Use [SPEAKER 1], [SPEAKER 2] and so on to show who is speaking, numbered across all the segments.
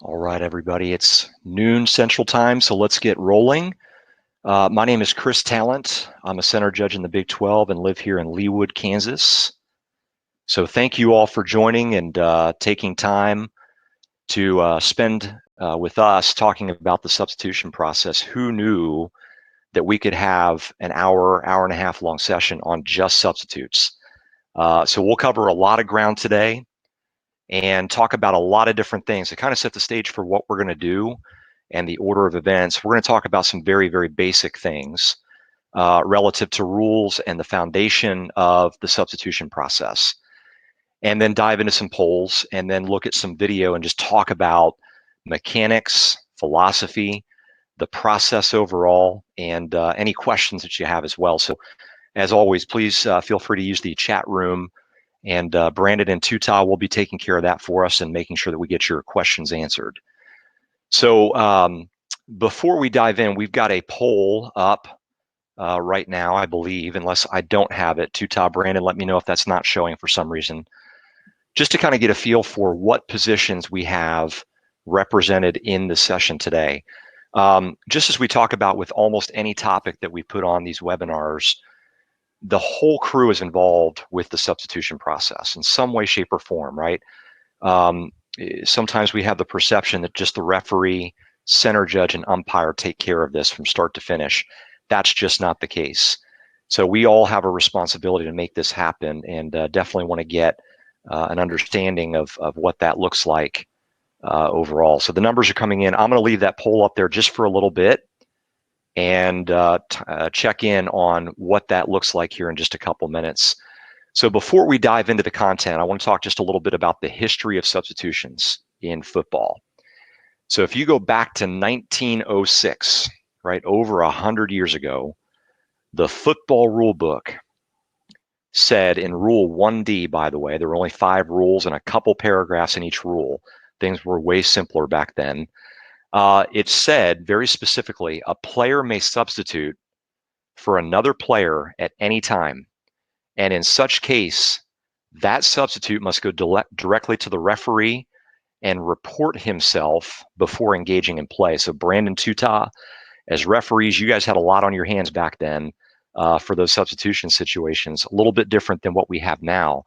[SPEAKER 1] All right, everybody, it's noon Central Time, so let's get rolling. My name is Chris Talent. I'm a center judge in the Big 12 and live here in Leawood, Kansas. So thank you all for joining and taking time to spend with us talking about the substitution process. Who knew that we could have an hour and a half long session on just substitutes? So we'll cover a lot of ground today and talk about a lot of different things to kind of set the stage for what we're going to do and the order of events. We're going to talk about some very, very basic things relative to rules and the foundation of the substitution process, and then dive into some polls and then look at some video and just talk about mechanics, philosophy, the process overall, and any questions that you have as well. So as always, please feel free to use the chat room, and Brandon and Tuta will be taking care of that for us and making sure that we get your questions answered. So before we dive in, we've got a poll up right now, I believe, unless I don't have it. Tuta, Brandon, let me know if that's not showing for some reason, just to kind of get a feel for what positions we have represented in the session today. Just as we talk about with almost any topic that we put on these webinars, the whole crew is involved with the substitution process in some way, shape, or form, right? Sometimes we have the perception that just the referee, center judge, and umpire take care of this from start to finish. That's just not the case. So we all have a responsibility to make this happen, and definitely want to get an understanding of what that looks like overall. So the numbers are coming in. I'm going to leave that poll up there just for a little bit and check in on what that looks like here in just a couple minutes. So before we dive into the content, I want to talk just a little bit about the history of substitutions in football. So if you go back to 1906, right, over 100 years ago, the football rule book said in Rule 1D, by the way, there were only 5 rules and a couple paragraphs in each rule. Things were way simpler back then. It said very specifically, a player may substitute for another player at any time. And in such case, that substitute must go directly to the referee and report himself before engaging in play. So Brandon, Tuta, as referees, you guys had a lot on your hands back then for those substitution situations, a little bit different than what we have now.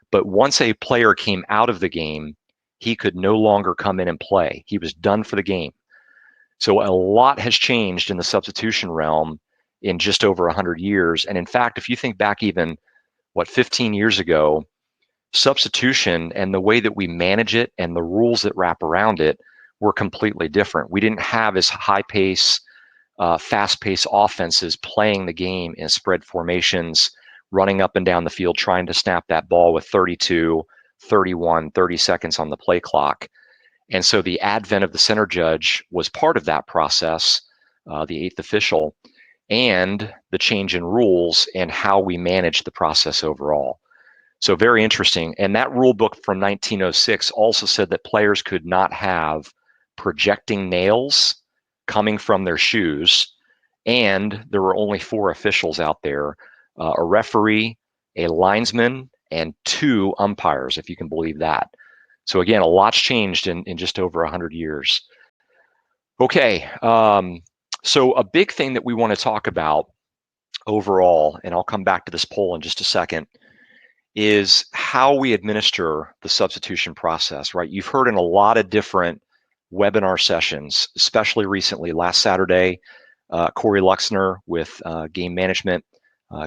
[SPEAKER 1] But once a player came out of the game, he could no longer come in and play. He was done for the game. So a lot has changed in the substitution realm in just over 100 years. And in fact, if you think back even, 15 years ago, substitution and the way that we manage it and the rules that wrap around it were completely different. We didn't have as high pace, fast paced offenses playing the game in spread formations, running up and down the field, trying to snap that ball with 32, 31, 30 seconds on the play clock. And so the advent of the center judge was part of that process, the 8th official, and the change in rules and how we manage the process overall. So very interesting. And that rule book from 1906 also said that players could not have projecting nails coming from their shoes. And there were only 4 officials out there, a referee, a linesman, and 2 umpires, if you can believe that. So again, a lot's changed in just over 100 years. Okay, so a big thing that we want to talk about overall, and I'll come back to this poll in just a second, is how we administer the substitution process, right? You've heard in a lot of different webinar sessions, especially recently, last Saturday, Corey Luxner with game management,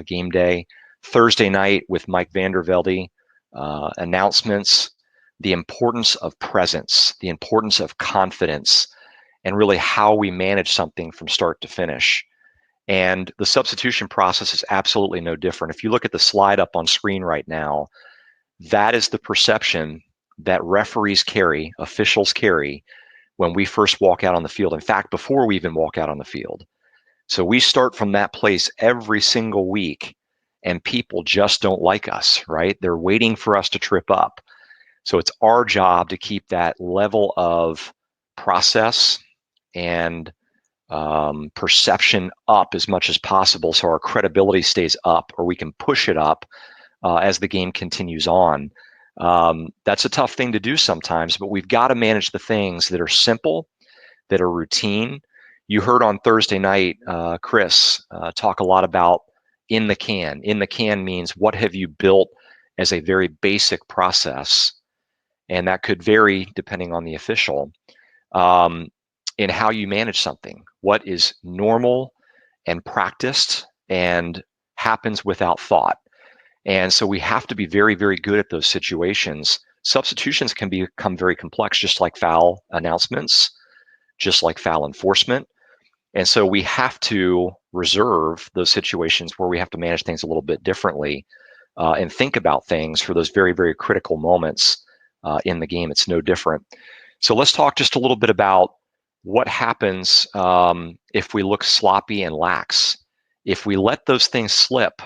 [SPEAKER 1] game day, Thursday night with Mike Vandervelde, announcements, the importance of presence, the importance of confidence, and really how we manage something from start to finish. And the substitution process is absolutely no different. If you look at the slide up on screen right now, that is the perception that referees carry, officials carry, when we first walk out on the field. In fact, before we even walk out on the field. So we start from that place every single week, and people just don't like us, right? They're waiting for us to trip up. So it's our job to keep that level of process and perception up as much as possible, so our credibility stays up, or we can push it up as the game continues on. That's a tough thing to do sometimes, but we've got to manage the things that are simple, that are routine. You heard on Thursday night, Chris talk a lot about in the can. In the can means what have you built as a very basic process, and that could vary depending on the official, in how you manage something. What is normal and practiced and happens without thought. And so we have to be very, very good at those situations. Substitutions can become very complex, just like foul announcements, just like foul enforcement. And so we have to reserve those situations where we have to manage things a little bit differently, and think about things for those very, very critical moments in the game. It's no different. So let's talk just a little bit about what happens if we look sloppy and lax. If we let those things slip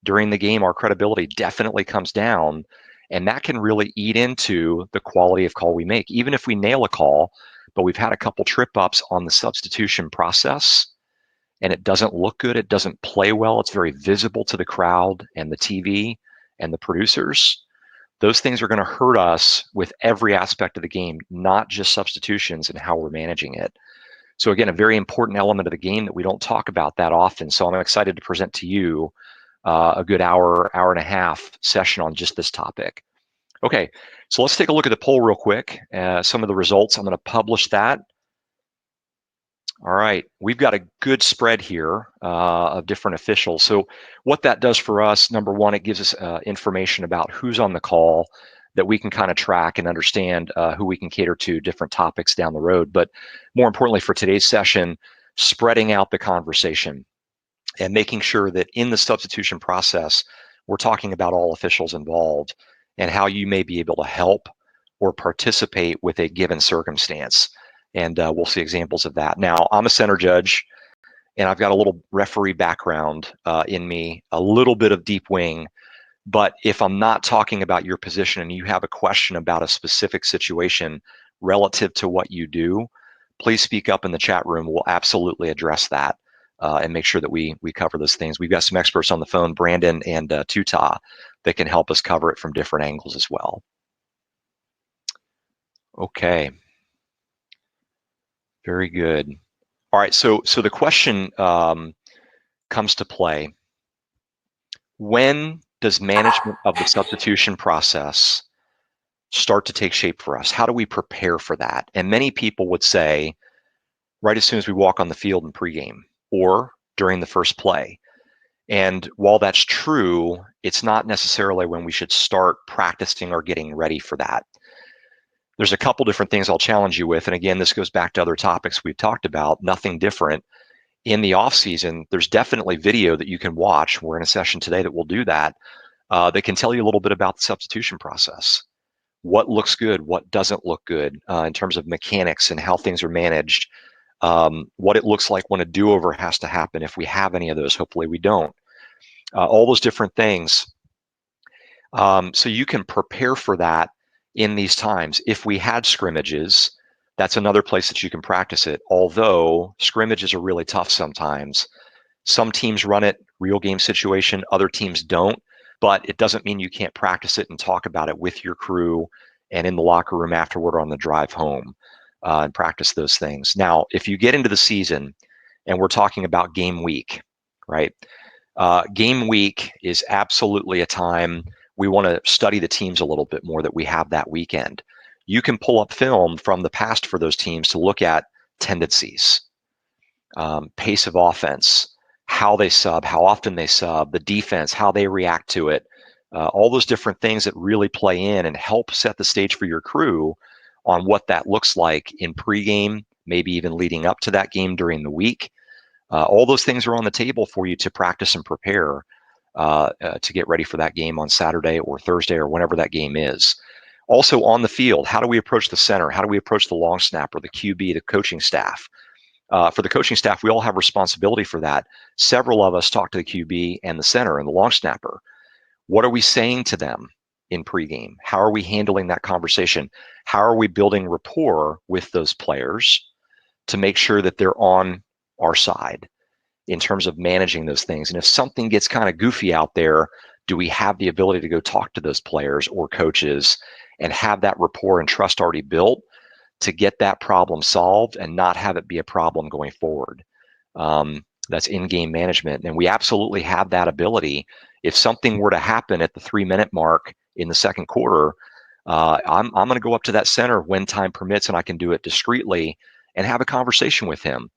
[SPEAKER 1] during the game, our credibility definitely comes down, and that can really eat into the quality of call we make. Even if we nail a call, but we've had a couple trip ups on the substitution process and it doesn't look good, it doesn't play well, it's very visible to the crowd and the TV and the producers, those things are going to hurt us with every aspect of the game, not just substitutions and how we're managing it. So again, a very important element of the game that we don't talk about that often. So I'm excited to present to you a good hour and a half session on just this topic. Okay, so let's take a look at the poll real quick. Some of the results, I'm going to publish that. All right, we've got a good spread here of different officials. So what that does for us, number one, it gives us information about who's on the call that we can kind of track and understand who we can cater to different topics down the road. But more importantly for today's session, spreading out the conversation and making sure that in the substitution process, we're talking about all officials involved and how you may be able to help or participate with a given circumstance. And we'll see examples of that. Now, I'm a center judge, and I've got a little referee background in me, a little bit of deep wing. But if I'm not talking about your position and you have a question about a specific situation relative to what you do, please speak up in the chat room. We'll absolutely address that and make sure that we cover those things. We've got some experts on the phone, Brandon and Tuta, that can help us cover it from different angles as well. Okay. Very good. All right, so the question comes to play. When does management of the substitution process start to take shape for us? How do we prepare for that? And many people would say, right as soon as we walk on the field in pregame or during the first play. And while that's true, it's not necessarily when we should start practicing or getting ready for that. There's a couple different things I'll challenge you with. And again, this goes back to other topics we've talked about, nothing different. In the off season, there's definitely video that you can watch. We're in a session today that will do that, that can tell you a little bit about the substitution process. What looks good, what doesn't look good in terms of mechanics and how things are managed. What it looks like when a do-over has to happen, if we have any of those. Hopefully we don't. All those different things. So you can prepare for that in these times. If we had scrimmages, that's another place that you can practice it. Although scrimmages are really tough sometimes. Some teams run it, real game situation, other teams don't, but it doesn't mean you can't practice it and talk about it with your crew and in the locker room afterward or on the drive home and practice those things. Now, if you get into the season and we're talking about game week, right? Game week is absolutely a time we want to study the teams a little bit more that we have that weekend. You can pull up film from the past for those teams to look at tendencies, pace of offense, how they sub, how often they sub, the defense, how they react to it, all those different things that really play in and help set the stage for your crew on what that looks like in pregame, maybe even leading up to that game during the week. All those things are on the table for you to practice and prepare to get ready for that game on Saturday or Thursday or whenever that game is. Also on the field, how do we approach the center? How do we approach the long snapper, the QB, the coaching staff? For the coaching staff, we all have responsibility for that. Several of us talk to the QB and the center and the long snapper. What are we saying to them in pregame? How are we handling that conversation? How are we building rapport with those players to make sure that they're on our side in terms of managing those things? And if something gets kind of goofy out there, do we have the ability to go talk to those players or coaches and have that rapport and trust already built to get that problem solved and not have it be a problem going forward? That's in-game management. And we absolutely have that ability. If something were to happen at the 3-minute mark in the second quarter, I'm going to go up to that center when time permits, and I can do it discreetly and have a conversation with him.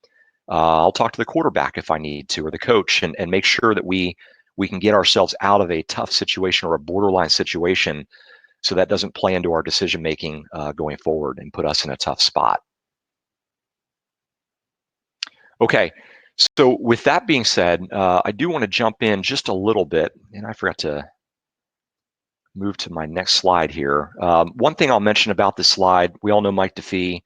[SPEAKER 1] I'll talk to the quarterback if I need to, or the coach, and make sure that we can get ourselves out of a tough situation or a borderline situation, so that doesn't play into our decision making going forward and put us in a tough spot. Okay, so with that being said, I do want to jump in just a little bit, and I forgot to move to my next slide here. One thing I'll mention about this slide, we all know Mike DeFee,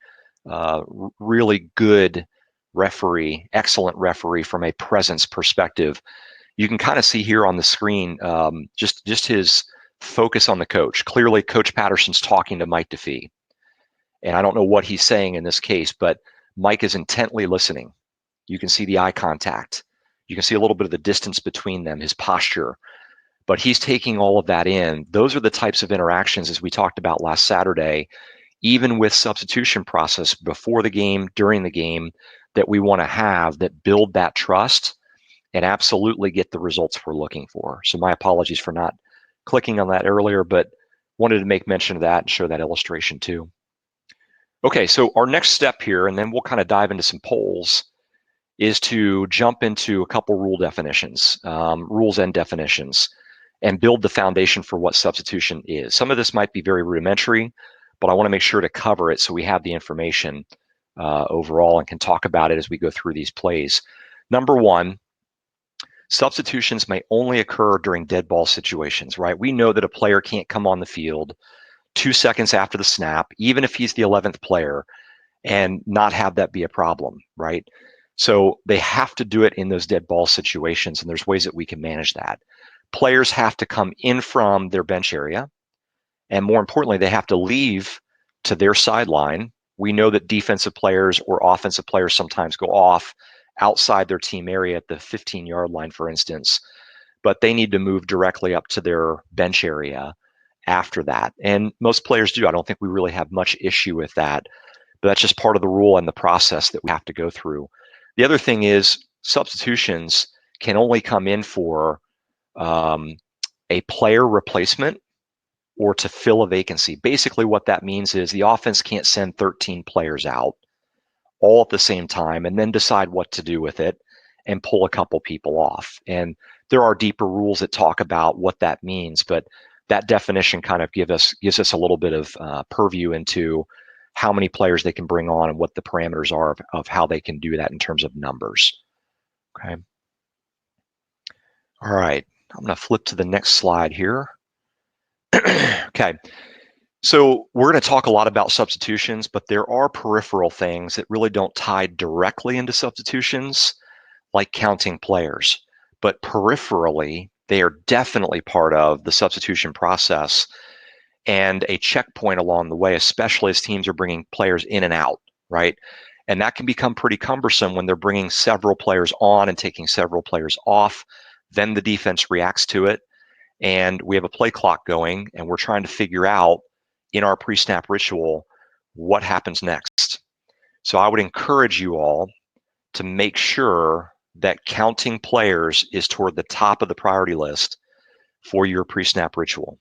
[SPEAKER 1] really good referee, excellent referee from a presence perspective. You can kind of see here on the screen just his focus on the coach. Clearly, Coach Patterson's talking to Mike DeFee, and I don't know what he's saying in this case, but Mike is intently listening. You can see the eye contact. You can see a little bit of the distance between them, his posture, but he's taking all of that in. Those are the types of interactions, as we talked about last Saturday, even with substitution process before the game, during the game, that we want to have that build that trust and absolutely get the results we're looking for. So my apologies for not clicking on that earlier, but wanted to make mention of that and show that illustration too. Okay, so our next step here, and then we'll kind of dive into some polls, is to jump into a couple rule definitions, rules and definitions, and build the foundation for what substitution is. Some of this might be very rudimentary, but I want to make sure to cover it so we have the information overall and can talk about it as we go through these plays. Number one, substitutions may only occur during dead ball situations, right? We know that a player can't come on the field 2 seconds after the snap, even if he's the 11th player, and not have that be a problem, right? So they have to do it in those dead ball situations, and there's ways that we can manage that. Players have to come in from their bench area, and more importantly, they have to leave to their sideline. We know that defensive players or offensive players sometimes go off outside their team area at the 15-yard line, for instance, but they need to move directly up to their bench area after that. And most players do. I don't think we really have much issue with that, but that's just part of the rule and the process that we have to go through. The other thing is substitutions can only come in for a player replacement or to fill a vacancy. Basically what that means is the offense can't send 13 players out all at the same time and then decide what to do with it and pull a couple people off. And there are deeper rules that talk about what that means, but that definition kind of gives us a little bit of purview into how many players they can bring on and what the parameters are of how they can do that in terms of numbers. Okay. All right, I'm going to flip to the next slide here. Okay, so we're going to talk a lot about substitutions, but there are peripheral things that really don't tie directly into substitutions, like counting players. But peripherally, they are definitely part of the substitution process and a checkpoint along the way, especially as teams are bringing players in and out, right? And that can become pretty cumbersome when they're bringing several players on and taking several players off. Then the defense reacts to it, and we have a play clock going, and we're trying to figure out in our pre-snap ritual what happens next. So I would encourage you all to make sure that counting players is toward the top of the priority list for your pre-snap ritual.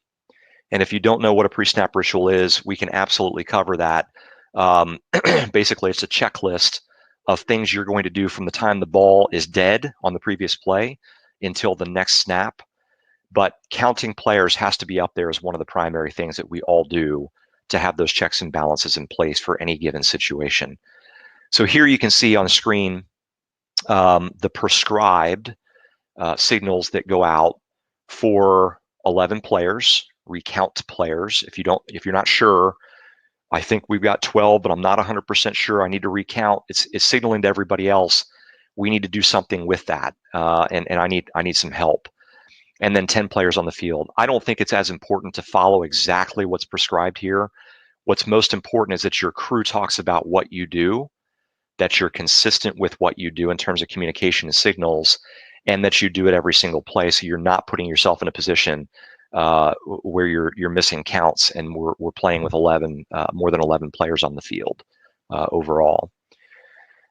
[SPEAKER 1] And if you don't know what a pre-snap ritual is, we can absolutely cover that. Basically, it's a checklist of things you're going to do from the time the ball is dead on the previous play until the next snap. But counting players has to be up there as one of the primary things that we all do to have those checks and balances in place for any given situation. So here you can see on the screen the prescribed signals that go out for 11 players, recount players. If you're not sure, I think we've got 12, but I'm not 100% sure. I need to recount. It's signaling to everybody else we need to do something with that, and I need some help. And then 10 players on the field. I don't think it's as important to follow exactly what's prescribed here. What's most important is that your crew talks about what you do, that you're consistent with what you do in terms of communication and signals, and that you do it every single play, so you're not putting yourself in a position where you're missing counts, and we're playing with 11 more than 11 players on the field overall.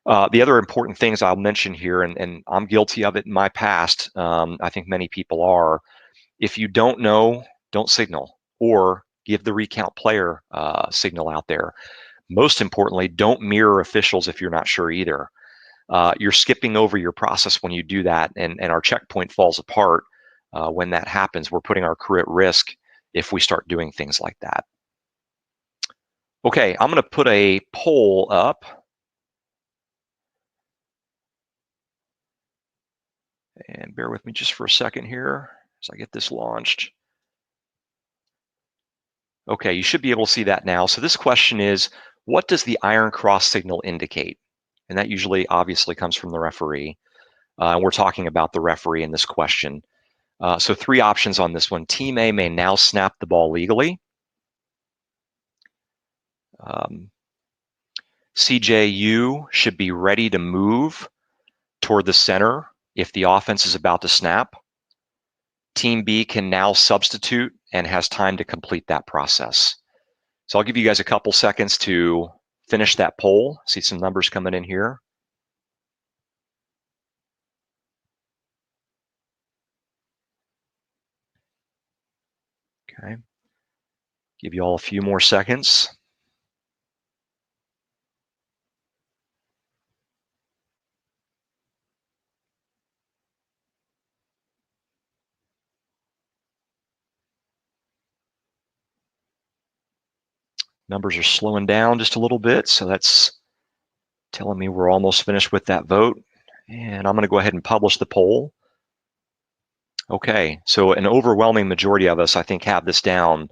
[SPEAKER 1] The other important things I'll mention here, and I'm guilty of it in my past, I think many people are, if you don't know, don't signal, or give the recount player signal out there. Most importantly, don't mirror officials if you're not sure either. You're skipping over your process when you do that, and our checkpoint falls apart when that happens. We're putting our crew at risk if we start doing things like that. Okay, I'm going to put a poll up. And bear with me just for a second here as I get this launched. Okay, you should be able to see that now. So this question is, what does the iron cross signal indicate? And that usually obviously comes from the referee. And we're talking about the referee in this question. So 3 options on this one. Team A may now snap the ball legally. CJU should be ready to move toward the center if the offense is about to snap. Team B can now substitute and has time to complete that process. So I'll give you guys a couple seconds to finish that poll. See some numbers coming in here. Okay. Give you all a few more seconds. Numbers are slowing down just a little bit, so that's telling me we're almost finished with that vote. And I'm going to go ahead and publish the poll. Okay, so an overwhelming majority of us, I think, have this down.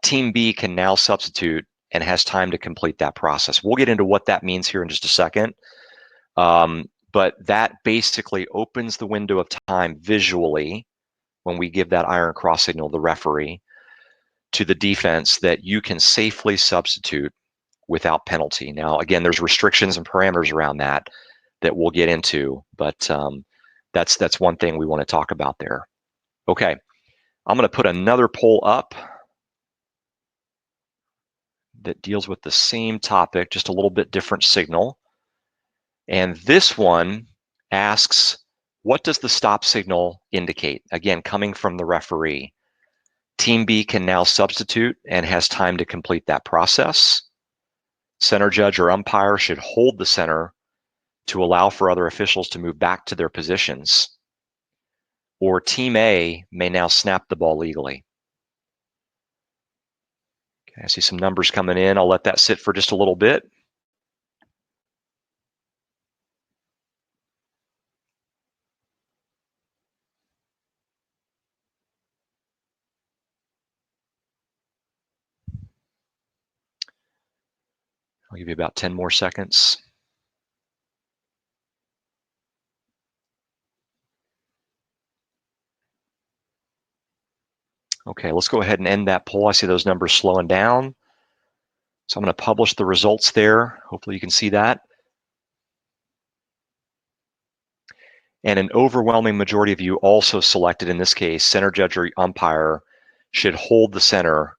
[SPEAKER 1] Team B can now substitute and has time to complete that process. We'll get into what that means here in just a second. But that basically opens the window of time visually when we give that iron cross signal, the referee, to the defense that you can safely substitute without penalty. Now, again, there's restrictions and parameters around that we'll get into, but that's one thing we want to talk about there. Okay, I'm going to put another poll up that deals with the same topic, just a little bit different signal. And this one asks, what does the stop signal indicate? Again, coming from the referee. Team B can now substitute and has time to complete that process. Center judge or umpire should hold the center to allow for other officials to move back to their positions. Or Team A may now snap the ball legally. Okay, I see some numbers coming in. I'll let that sit for just a little bit. I'll give you about 10 more seconds. Okay, let's go ahead and end that poll. I see those numbers slowing down. So I'm going to publish the results there. Hopefully you can see that. And an overwhelming majority of you also selected, in this case, center judge or umpire should hold the center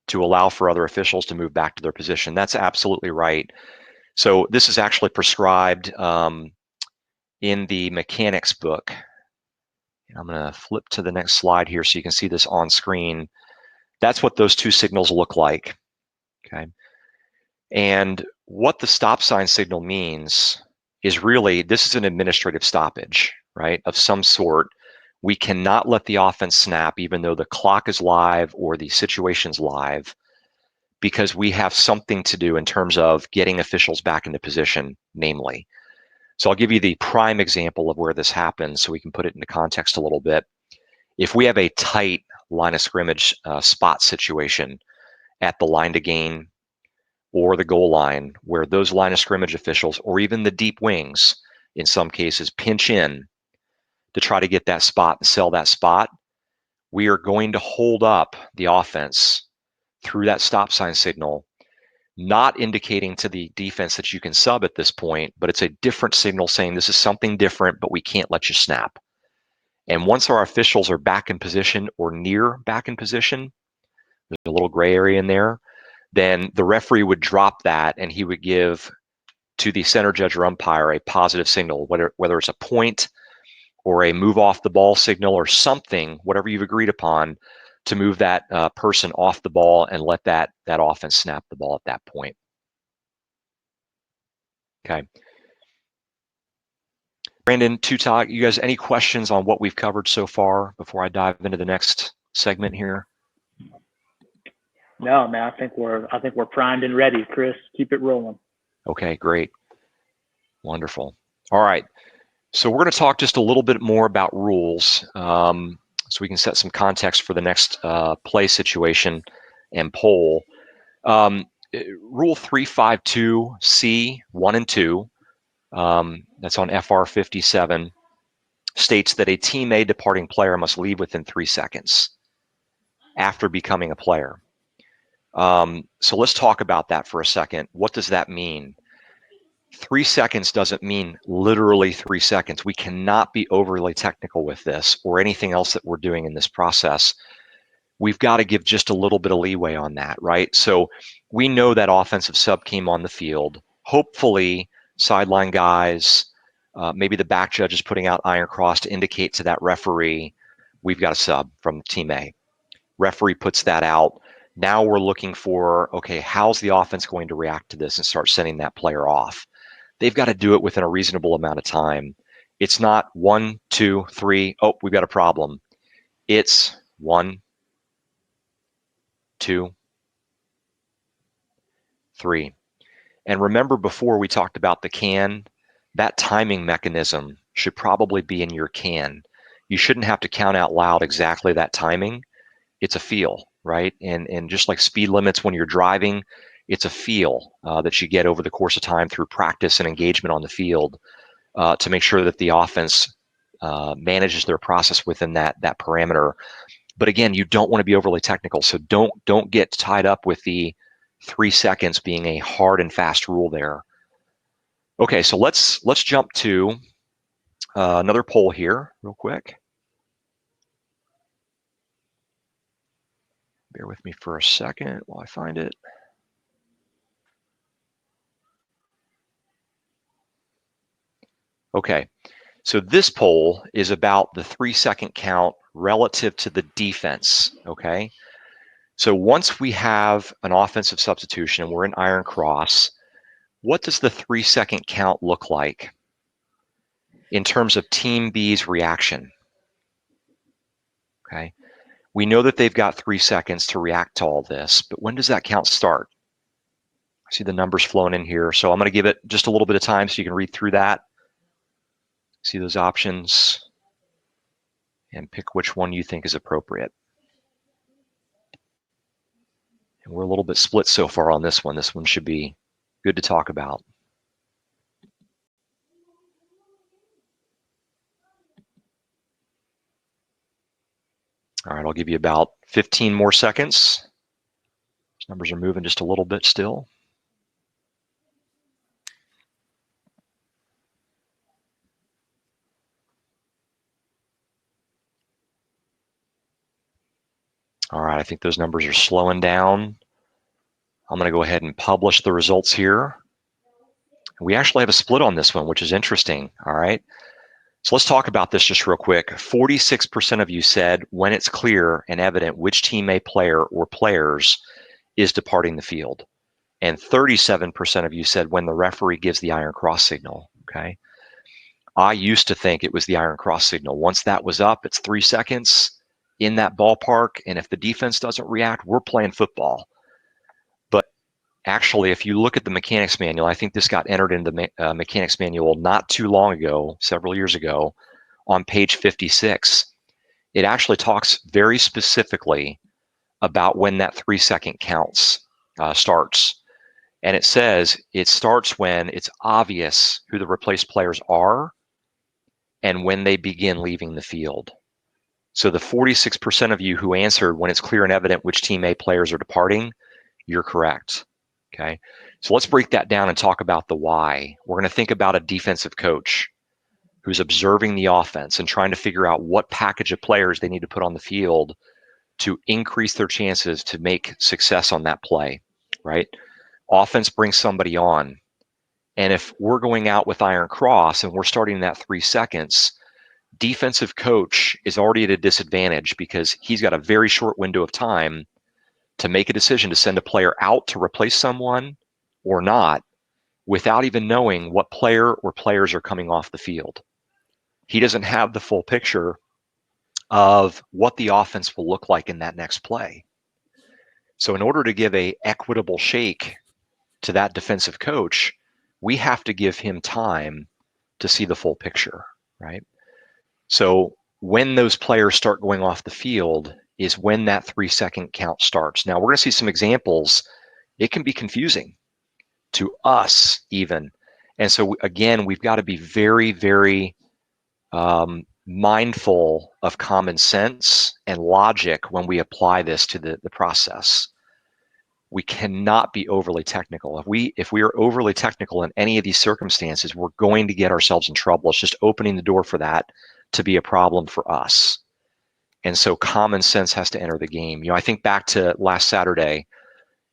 [SPEAKER 1] to allow for other officials to move back to their position. That's absolutely right. So this is actually prescribed in the mechanics book. I'm going to flip to the next slide here so you can see this on screen. That's what those 2 signals look like. Okay. And what the stop sign signal means is really, this is an administrative stoppage, right, of some sort. We cannot let the offense snap even though the clock is live or the situation's live, because we have something to do in terms of getting officials back into position, namely. So I'll give you the prime example of where this happens so we can put it into context a little bit. If we have a tight line of scrimmage spot situation at the line to gain or the goal line, where those line of scrimmage officials, or even the deep wings in some cases, pinch in to try to get that spot and sell that spot, we are going to hold up the offense through that stop sign signal not indicating to the defense that you can sub at this point, but it's a different signal saying this is something different, but we can't let you snap. And once our officials are back in position or near back in position, there's a little gray area in there, then the referee would drop that and he would give to the center judge or umpire a positive signal, whether it's a point or a move off the ball signal or something, whatever you've agreed upon, to move that person off the ball and let that offense snap the ball at that point. Okay. Brandon, Tutak, you guys, any questions on what we've covered so far before I dive into the next segment here?
[SPEAKER 2] No, man, I think we're primed and ready. Chris, keep it rolling.
[SPEAKER 1] Okay, great. Wonderful. All right. So we're going to talk just a little bit more about rules so we can set some context for the next play situation and poll. Rule 352C 1 and 2, that's on FR 57, states that a Team A departing player must leave within 3 seconds after becoming a player. So let's talk about that for a second. What does that mean? 3 seconds doesn't mean literally 3 seconds. We cannot be overly technical with this or anything else that we're doing in this process. We've got to give just a little bit of leeway on that, right? So we know that offensive sub came on the field. Hopefully, sideline guys, maybe the back judge is putting out iron cross to indicate to that referee, we've got a sub from Team A. Referee puts that out. Now we're looking for, okay, how's the offense going to react to this and start sending that player off? They've got to do it within a reasonable amount of time. It's not 1, 2, 3, oh, we've got a problem. It's 1, 2, 3. And remember before we talked about the can, that timing mechanism should probably be in your can. You shouldn't have to count out loud exactly that timing. It's a feel, right? And just like speed limits when you're driving, it's a feel that you get over the course of time through practice and engagement on the field to make sure that the offense manages their process within that parameter. But again, you don't want to be overly technical, so don't get tied up with the 3 seconds being a hard and fast rule there. Okay, so let's jump to another poll here real quick. Bear with me for a second while I find it. Okay, so this poll is about the 3 second count relative to the defense, okay? So once we have an offensive substitution and we're in iron cross, what does the 3 second count look like in terms of Team B's reaction? Okay, we know that they've got 3 seconds to react to all this, but when does that count start? I see the numbers flowing in here, so I'm going to give it just a little bit of time so you can read through that. See those options and pick which one you think is appropriate. And we're a little bit split so far on this one. This one should be good to talk about. All right, I'll give you about 15 more seconds. These numbers are moving just a little bit still. All right, I think those numbers are slowing down. I'm going to go ahead and publish the results here. We actually have a split on this one, which is interesting. All right, so let's talk about this just real quick. 46% of you said when it's clear and evident which Team A player or players is departing the field. And 37% of you said when the referee gives the iron cross signal, okay? I used to think it was the iron cross signal. Once that was up, it's 3 seconds in that ballpark, and if the defense doesn't react, we're playing football. But actually, if you look at the mechanics manual, I think this got entered into the mechanics manual not too long ago, several years ago, on page 56. It actually talks very specifically about when that 3 second counts starts. And it says it starts when it's obvious who the replaced players are and when they begin leaving the field. So the 46% of you who answered when it's clear and evident which Team A players are departing, you're correct. Okay, so let's break that down and talk about the why. We're going to think about a defensive coach who's observing the offense and trying to figure out what package of players they need to put on the field to increase their chances to make success on that play, right? Offense brings somebody on. And if we're going out with iron cross and we're starting that 3 seconds, defensive coach is already at a disadvantage because he's got a very short window of time to make a decision to send a player out to replace someone or not without even knowing what player or players are coming off the field. He doesn't have the full picture of what the offense will look like in that next play. So in order to give a equitable shake to that defensive coach, we have to give him time to see the full picture, right? So when those players start going off the field is when that 3 second count starts. Now we're going to see some examples. It can be confusing to us even. And so again, we've got to be very, very mindful of common sense and logic when we apply this to the process. We cannot be overly technical. If we are overly technical in any of these circumstances, we're going to get ourselves in trouble. It's just opening the door for that to be a problem for us. And so common sense has to enter the game. I think back to last Saturday,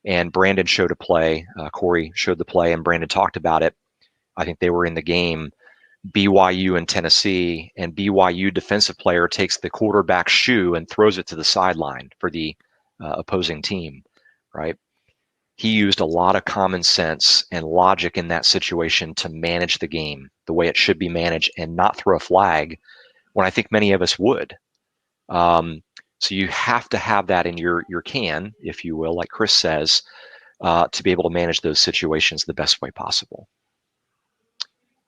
[SPEAKER 1] and Brandon showed a play. Corey showed the play, and Brandon talked about it. I think they were in the game, BYU and Tennessee, and BYU defensive player takes the quarterback's shoe and throws it to the sideline for the opposing team, right? He used a lot of common sense and logic in that situation to manage the game the way it should be managed and not throw a flag when I think many of us would. So you have to have that in your can, if you will, like Chris says, to be able to manage those situations the best way possible.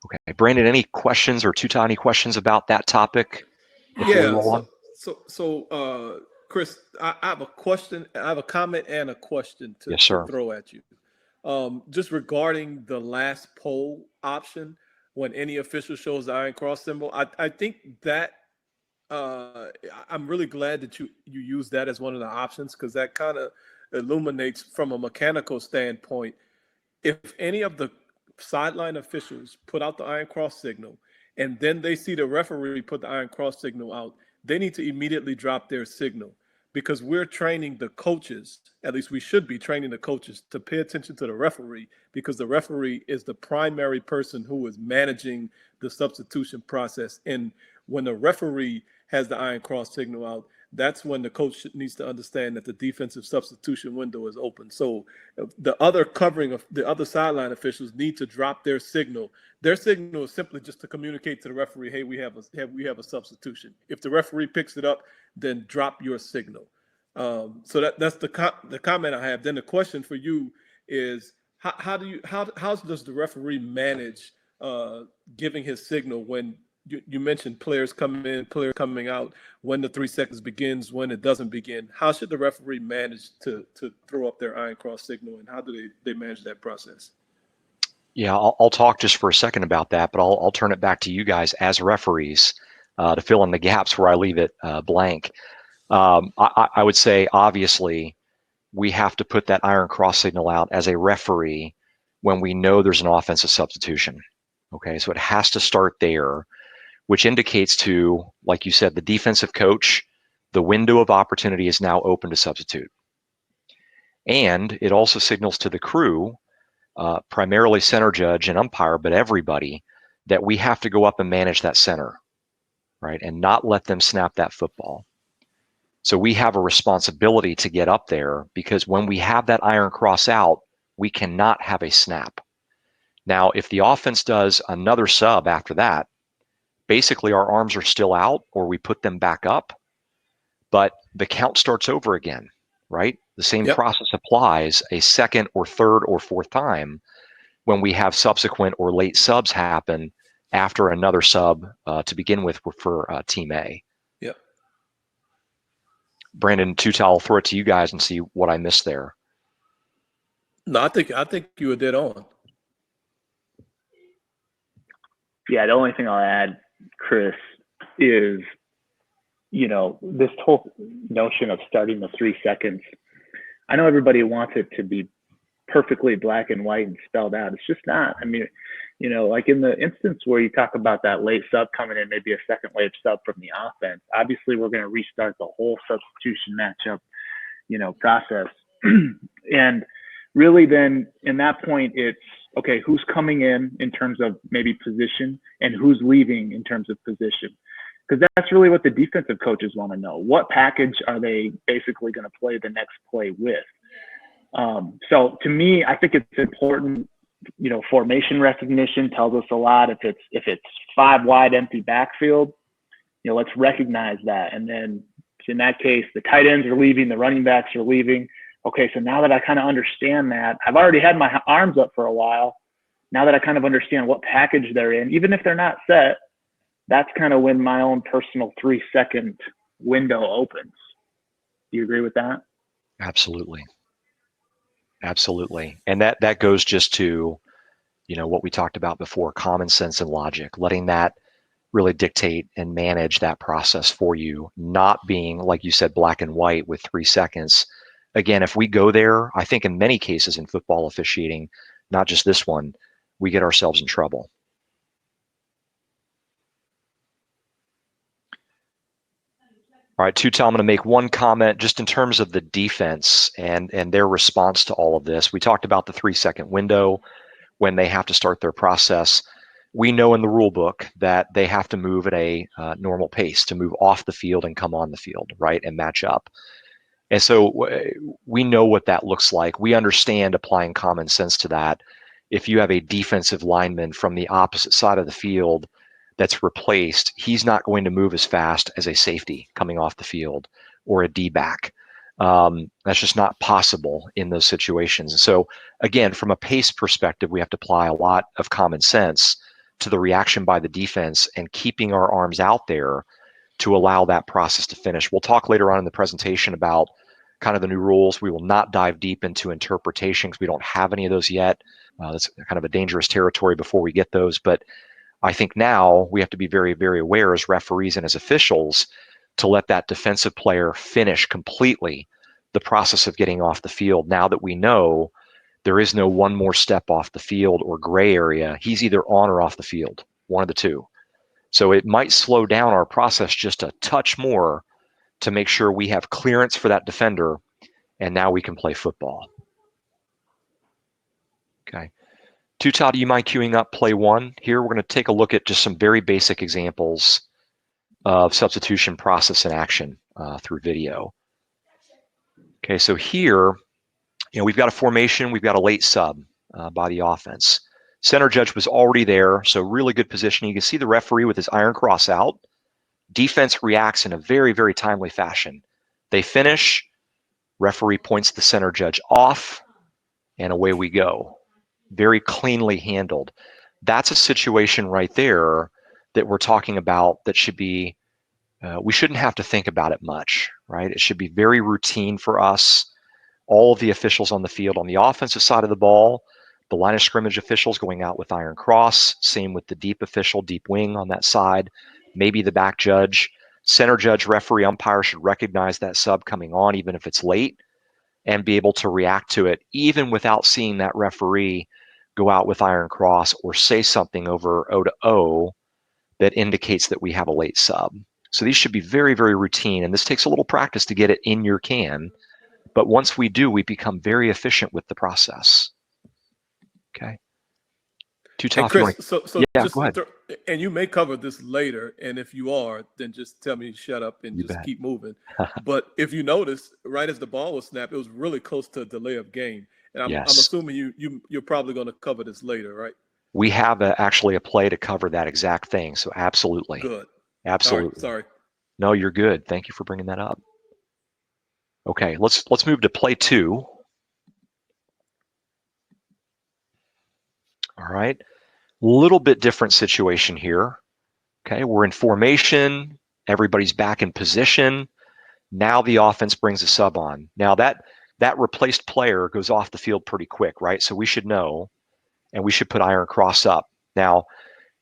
[SPEAKER 1] Okay, Brandon, any questions or Tuta, any questions about that topic before we roll on?
[SPEAKER 3] Chris, I have a question. I have a comment and a question to throw at you. Just regarding the last poll option, when any official shows the iron cross symbol, I think that I'm really glad that you use that as one of the options, because that kind of illuminates from a mechanical standpoint. If any of the sideline officials put out the iron cross signal and then they see the referee put the iron cross signal out, they need to immediately drop their signal, because we're training the coaches, at least we should be training the coaches, to pay attention to the referee, because the referee is the primary person who is managing the substitution process. And when the referee has the iron cross signal out, that's when the coach needs to understand that the defensive substitution window is open. So the other covering of the other sideline officials need to drop their signal. Their signal is simply just to communicate to the referee, hey, we have a substitution. If the referee picks it up, then drop your signal. So that's the comment I have. Then the question for you is, how does the referee manage giving his signal when you mentioned players coming in, players coming out, when the 3 seconds begins, when it doesn't begin? How should the referee manage to throw up their iron cross signal, and how do they manage that process?
[SPEAKER 1] Yeah, I'll talk just for a second about that, but I'll turn it back to you guys as referees to fill in the gaps where I leave it blank. I would say, obviously, we have to put that iron cross signal out as a referee when we know there's an offensive substitution. Okay, so it has to start there, which indicates to, like you said, the defensive coach, the window of opportunity is now open to substitute. And it also signals to the crew, primarily center judge and umpire, but everybody, that we have to go up and manage that center, right? And not let them snap that football. So we have a responsibility to get up there, because when we have that iron cross out, we cannot have a snap. Now, if the offense does another sub after that, basically our arms are still out, or we put them back up, but the count starts over again, right? The same process applies a second or third or fourth time when we have subsequent or late subs happen after another sub to begin with for Team A.
[SPEAKER 3] Yep.
[SPEAKER 1] Brandon, Tuta, I'll throw it to you guys and see what I missed there.
[SPEAKER 3] No, I think you were dead on.
[SPEAKER 2] Yeah, the only thing I'll add, Chris, is, this whole notion of starting the 3 seconds. I know everybody wants it to be perfectly black and white and spelled out. It's just not. I mean, you know, like in the instance where you talk about that late sub coming in, maybe a second wave sub from the offense, obviously we're going to restart the whole substitution matchup, you know, process. And really then in that point, it's, okay, who's coming in terms of maybe position and who's leaving in terms of position. Because that's really what the defensive coaches want to know. What package are they basically going to play the next play with? So to me, I think it's important, you know, formation recognition tells us a lot. If it's 5 wide empty backfield, you know, let's recognize that. And then in that case, the tight ends are leaving, the running backs are leaving. Okay, so now that I kind of understand that, I've already had my arms up for a while. Now that I kind of understand what package they're in, even if they're not set, that's kind of when my own personal 3-second window opens. Do you agree with that?
[SPEAKER 1] Absolutely. Absolutely. And that goes just to, you know, what we talked about before, common sense and logic, letting that really dictate and manage that process for you, not being, like you said, black and white with 3 seconds. Again, if we go there, I think in many cases in football officiating, not just this one, we get ourselves in trouble. All right, Tuta, I'm going to make one comment just in terms of the defense and their response to all of this. We talked about the 3-second window when they have to start their process. We know in the rule book that they have to move at a normal pace to move off the field and come on the field, right, and match up. And so we know what that looks like. We understand applying common sense to that. If you have a defensive lineman from the opposite side of the field that's replaced, he's not going to move as fast as a safety coming off the field or a D-back. That's just not possible in those situations. So again, from a pace perspective, we have to apply a lot of common sense to the reaction by the defense and keeping our arms out there to allow that process to finish. We'll talk later on in the presentation about kind of the new rules. We will not dive deep into interpretation because we don't have any of those yet. That's kind of a dangerous territory before we get those. But I think now we have to be very, very aware as referees and as officials to let that defensive player finish completely the process of getting off the field. Now that we know there is no one more step off the field or gray area, he's either on or off the field, one of the two. So it might slow down our process just a touch more to make sure we have clearance for that defender, and now we can play football. Okay. Tuta, do you mind queuing up play 1? Here we're going to take a look at just some very basic examples of substitution process in action through video. Okay, so here, you know, we've got a formation, we've got a late sub by the offense. Center judge was already there, so really good position. You can see the referee with his iron cross out. Defense reacts in a very, very timely fashion. They finish, referee points the center judge off, and away we go. Very cleanly handled. That's a situation right there that we're talking about that should be, we shouldn't have to think about it much, right? It should be very routine for us. All of the officials on the field on the offensive side of the ball, the line of scrimmage officials going out with iron cross, same with the deep official, deep wing on that side, maybe the back judge, center judge, referee, umpire should recognize that sub coming on even if it's late and be able to react to it even without seeing that referee go out with iron cross or say something over O to O that indicates that we have a late sub. So these should be very, very routine, and this takes a little practice to get it in your can. But once we do, we become very efficient with the process. Okay.
[SPEAKER 3] Hey, Chris, so
[SPEAKER 1] yeah,
[SPEAKER 3] just
[SPEAKER 1] go ahead.
[SPEAKER 3] And you may cover this later, and if you are, then just tell me to shut up and
[SPEAKER 1] You
[SPEAKER 3] just
[SPEAKER 1] bet.
[SPEAKER 3] keep moving. But if you notice, right as the ball was snapped, it was really close to a delay of game. And I'm assuming you're probably going to cover this later, right?
[SPEAKER 1] We have actually a play to cover that exact thing. So absolutely.
[SPEAKER 3] Good.
[SPEAKER 1] Absolutely.
[SPEAKER 3] All right, sorry.
[SPEAKER 1] No, you're good. Thank you for bringing that up. Okay, let's move to play 2. All right. Little bit different situation here. Okay, we're in formation. Everybody's back in position. Now the offense brings a sub on. Now that replaced player goes off the field pretty quick, right? So we should know, and we should put iron cross up. Now,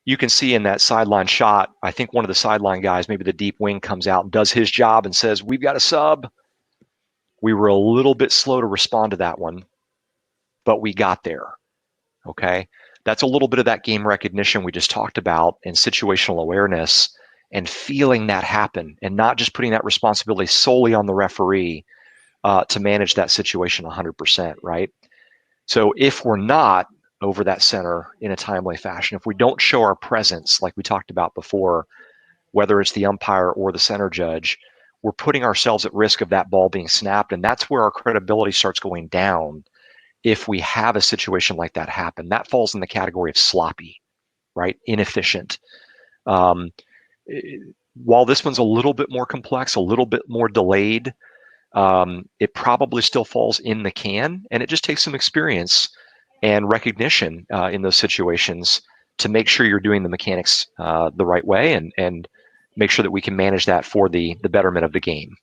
[SPEAKER 1] you can see in that sideline shot, I think one of the sideline guys, maybe the deep wing, comes out and does his job and says, we've got a sub. We were a little bit slow to respond to that one. but we got there. Okay, that's a little bit of that game recognition we just talked about and situational awareness and feeling that happen and not just putting that responsibility solely on the referee to manage that situation 100%, right? So if we're not over that center in a timely fashion, if we don't show our presence like we talked about before, whether it's the umpire or the center judge, we're putting ourselves at risk of that ball being snapped, and that's where our credibility starts going down. If we have a situation like that happen, that falls in the category of sloppy, right? Inefficient. While this one's a little bit more complex, a little bit more delayed, it probably still falls in the can, and it just takes some experience and recognition in those situations to make sure you're doing the mechanics the right way and make sure that we can manage that for the betterment of the game.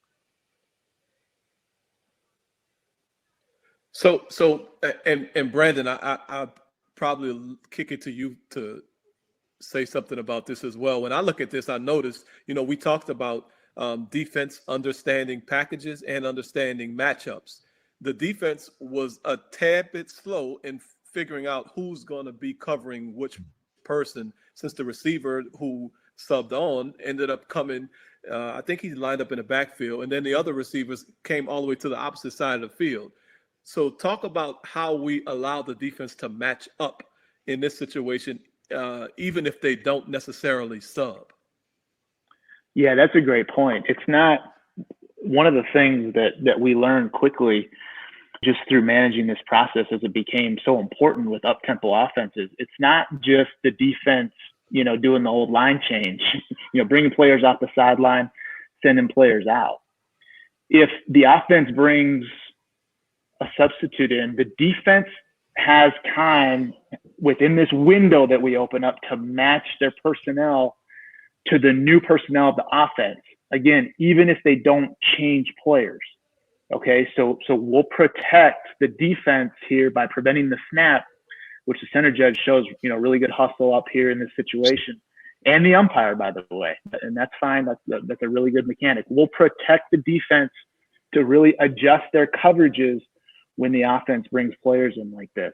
[SPEAKER 3] So, and Brandon, I probably kick it to you to say something about this as well. When I look at this, I noticed, we talked about defense understanding packages and understanding matchups. The defense was a tad bit slow in figuring out who's going to be covering which person, since the receiver who subbed on ended up coming. I think he lined up in the backfield, and then the other receivers came all the way to the opposite side of the field. So talk about how we allow the defense to match up in this situation, even if they don't necessarily sub.
[SPEAKER 2] Yeah, that's a great point. It's not one of the things that we learned quickly just through managing this process as it became so important with up-tempo offenses. It's not just the defense, doing the old line change, bringing players off the sideline, sending players out. If the offense brings a substitute in, the defense has time within this window that we open up to match their personnel to the new personnel of the offense. Again, even if they don't change players. Okay, so we'll protect the defense here by preventing the snap, which the center judge shows, really good hustle up here in this situation, and the umpire, by the way, and that's fine. That's a really good mechanic. We'll protect the defense to really adjust their coverages when the offense brings players in like this.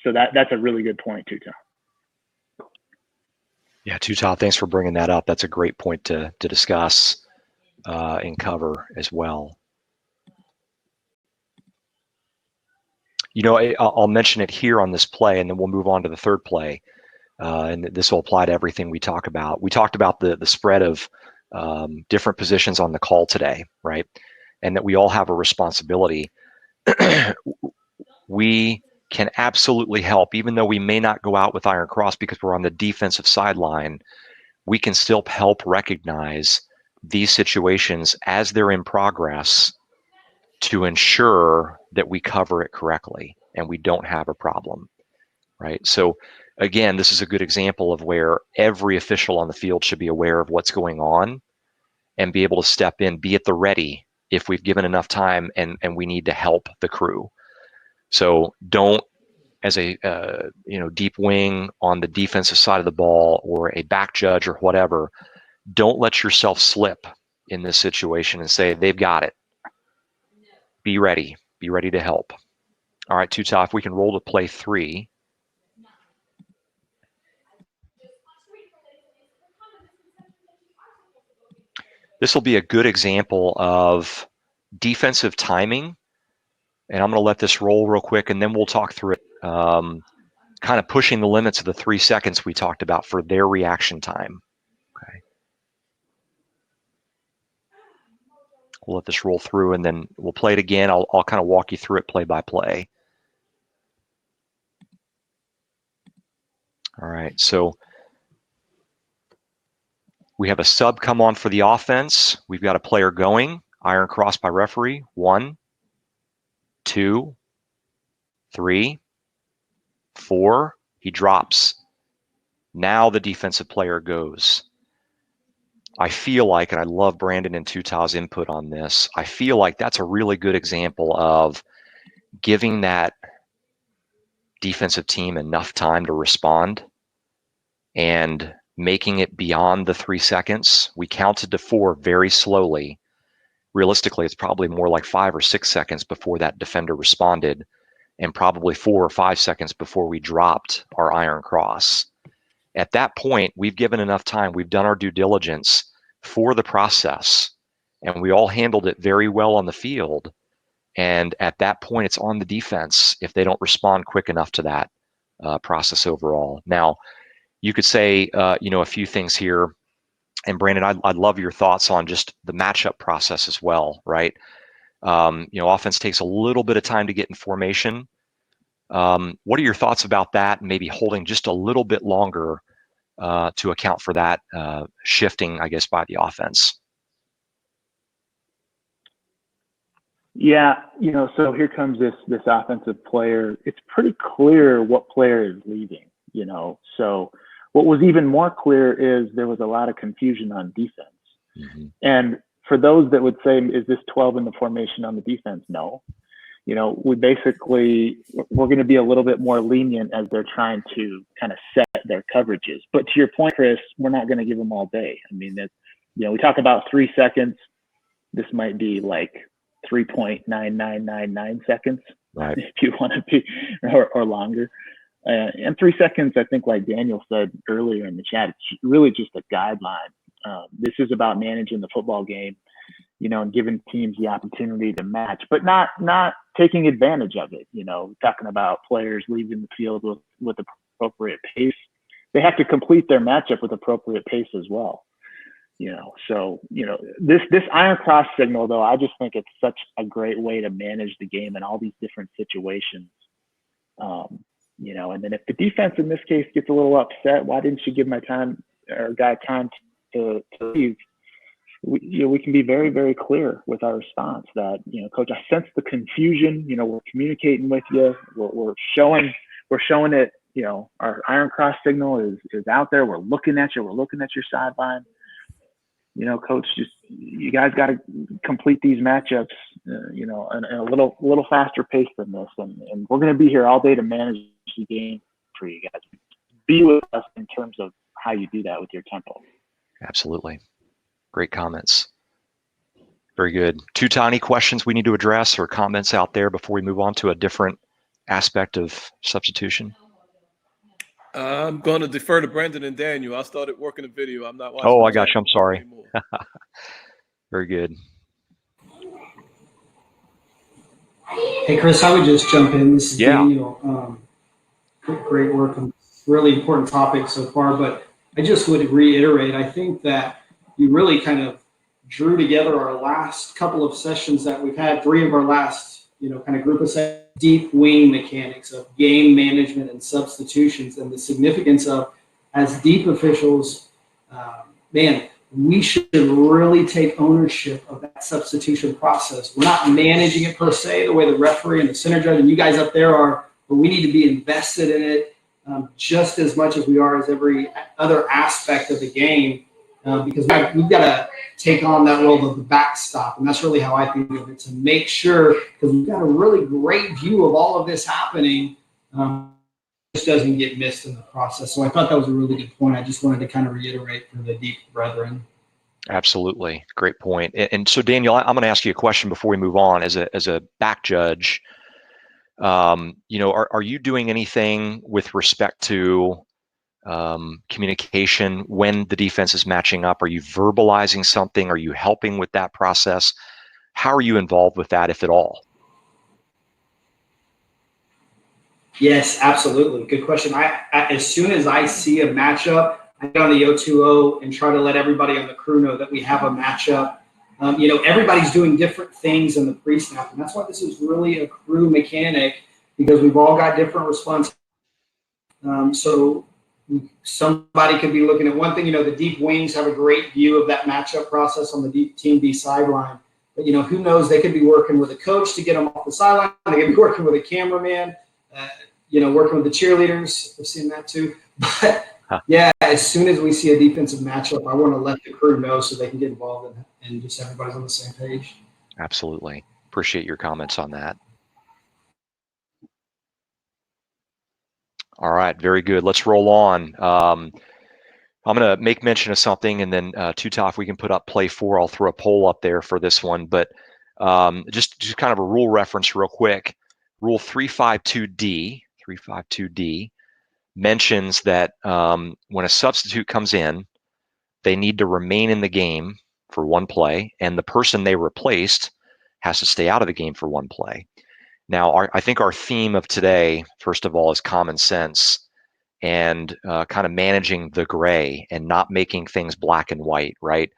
[SPEAKER 2] So that's a really good point too, Tom.
[SPEAKER 1] Yeah, Todd, thanks for bringing that up. That's a great point to discuss and cover as well. I'll mention it here on this play, and then we'll move on to the third play. And this will apply to everything we talk about. We talked about the spread of different positions on the call today, right? And that we all have a responsibility. We can absolutely help, even though we may not go out with Iron Cross because we're on the defensive sideline. We can still help recognize these situations as they're in progress to ensure that we cover it correctly and we don't have a problem, right? So again, this is a good example of where every official on the field should be aware of what's going on and be able to step in, be at the ready if we've given enough time and we need to help the crew. So don't, as a deep wing on the defensive side of the ball or a back judge or whatever, don't let yourself slip in this situation and say, they've got it. Be ready to help. All right, Tuta, if we can roll to play 3. This will be a good example of defensive timing. And I'm going to let this roll real quick, and then we'll talk through it, kind of pushing the limits of the 3 seconds we talked about for their reaction time. Okay. We'll let this roll through, and then we'll play it again. I'll kind of walk you through it play by play. All right, so we have a sub come on for the offense. We've got a player going. Iron cross by referee. 1, 2, 3, 4. He drops. Now the defensive player goes. I feel like, and I love Brandon and Tuta's input on this, I feel like that's a really good example of giving that defensive team enough time to respond and making it beyond the 3 seconds. We counted to 4 very slowly. Realistically, it's probably more like 5 or 6 seconds before that defender responded. and probably 4 or 5 seconds before we dropped our iron cross. At that point, we've given enough time. We've done our due diligence for the process, and we all handled it very well on the field. And at that point, it's on the defense if they don't respond quick enough to that process overall. Now, you could say, a few things here. And Brandon, I'd love your thoughts on just the matchup process as well, right? Offense takes a little bit of time to get in formation. What are your thoughts about that? And maybe holding just a little bit longer to account for that shifting, I guess, by the offense.
[SPEAKER 2] Yeah, so here comes this offensive player. It's pretty clear what player is leaving, So what was even more clear is there was a lot of confusion on defense. Mm-hmm. And for those that would say, is this 12 in the formation on the defense? No. We're going to be a little bit more lenient as they're trying to kind of set their coverages. But to your point, Chris, we're not going to give them all day. I mean, we talk about 3 seconds. This might be like 3.9999 seconds, right, if you want to be, or longer. And 3 seconds, I think, like Daniel said earlier in the chat, it's really just a guideline. This is about managing the football game, and giving teams the opportunity to match, but not taking advantage of it. Talking about players leaving the field with appropriate pace. They have to complete their matchup with appropriate pace as well. So this iron cross signal, though, I just think it's such a great way to manage the game in all these different situations. And then if the defense in this case gets a little upset, why didn't you give my guy time to leave? We can be very, very clear with our response that, Coach, I sense the confusion. We're communicating with you. We're showing it. Our iron cross signal is out there. We're looking at you. We're looking at your sideline. Coach, you guys got to complete these matchups, in a little faster pace than this. And we're going to be here all day to manage the game for you guys. Be with us in terms of how you do that with your tempo.
[SPEAKER 1] Absolutely. Great comments. Very good. Two tiny questions we need to address or comments out there before we move on to a different aspect of substitution.
[SPEAKER 3] I'm going to defer to Brandon and Daniel. I started working the video. I'm not watching.
[SPEAKER 1] Oh, I got you. I'm sorry. Very good.
[SPEAKER 4] Hey, Chris, I would just jump in. This is Daniel. Great work on this really important topic so far, but I just would reiterate, I think that you really kind of drew together our last couple of sessions that we've had, 3 of our last, kind of group of sessions, deep wing mechanics of game management and substitutions, and the significance of, as deep officials, we should really take ownership of that substitution process. We're not managing it per se the way the referee and the center judge and you guys up there are, but we need to be invested in it just as much as we are as every other aspect of the game, because we've got to take on that role of the backstop. And that's really how I think of it, to make sure, because we've got a really great view of all of this happening, this doesn't get missed in the process. So I thought that was a really good point. I just wanted to kind of reiterate for the deep brethren.
[SPEAKER 1] Absolutely. Great point. And so, Daniel, I'm going to ask you a question before we move on. As a back judge, are you doing anything with respect to communication when the defense is matching up? Are you verbalizing something? Are you helping with that process? How are you involved with that, if at all?
[SPEAKER 4] Yes, absolutely. Good question. I as soon as I see a matchup, I go on the O2O and try to let everybody on the crew know that we have a matchup. Everybody's doing different things in the pre-snap, and that's why this is really a crew mechanic, because we've all got different responses. So somebody could be looking at one thing. The deep wings have a great view of that matchup process on the deep team B sideline. But who knows? They could be working with a coach to get them off the sideline. They could be working with a cameraman. Working with the cheerleaders. I've seen that too. But yeah, as soon as we see a defensive matchup, I want to let the crew know so they can get involved and just everybody's on the same page.
[SPEAKER 1] Absolutely. Appreciate your comments on that. All right, very good. Let's roll on. I'm going to make mention of something, and then Tutaf, if we can put up play 4, I'll throw a poll up there for this one. But just kind of a rule reference real quick. Rule 352D mentions that when a substitute comes in, they need to remain in the game for one play, and the person they replaced has to stay out of the game for one play. Now, I think our theme of today, first of all, is common sense and kind of managing the gray and not making things black and white, right?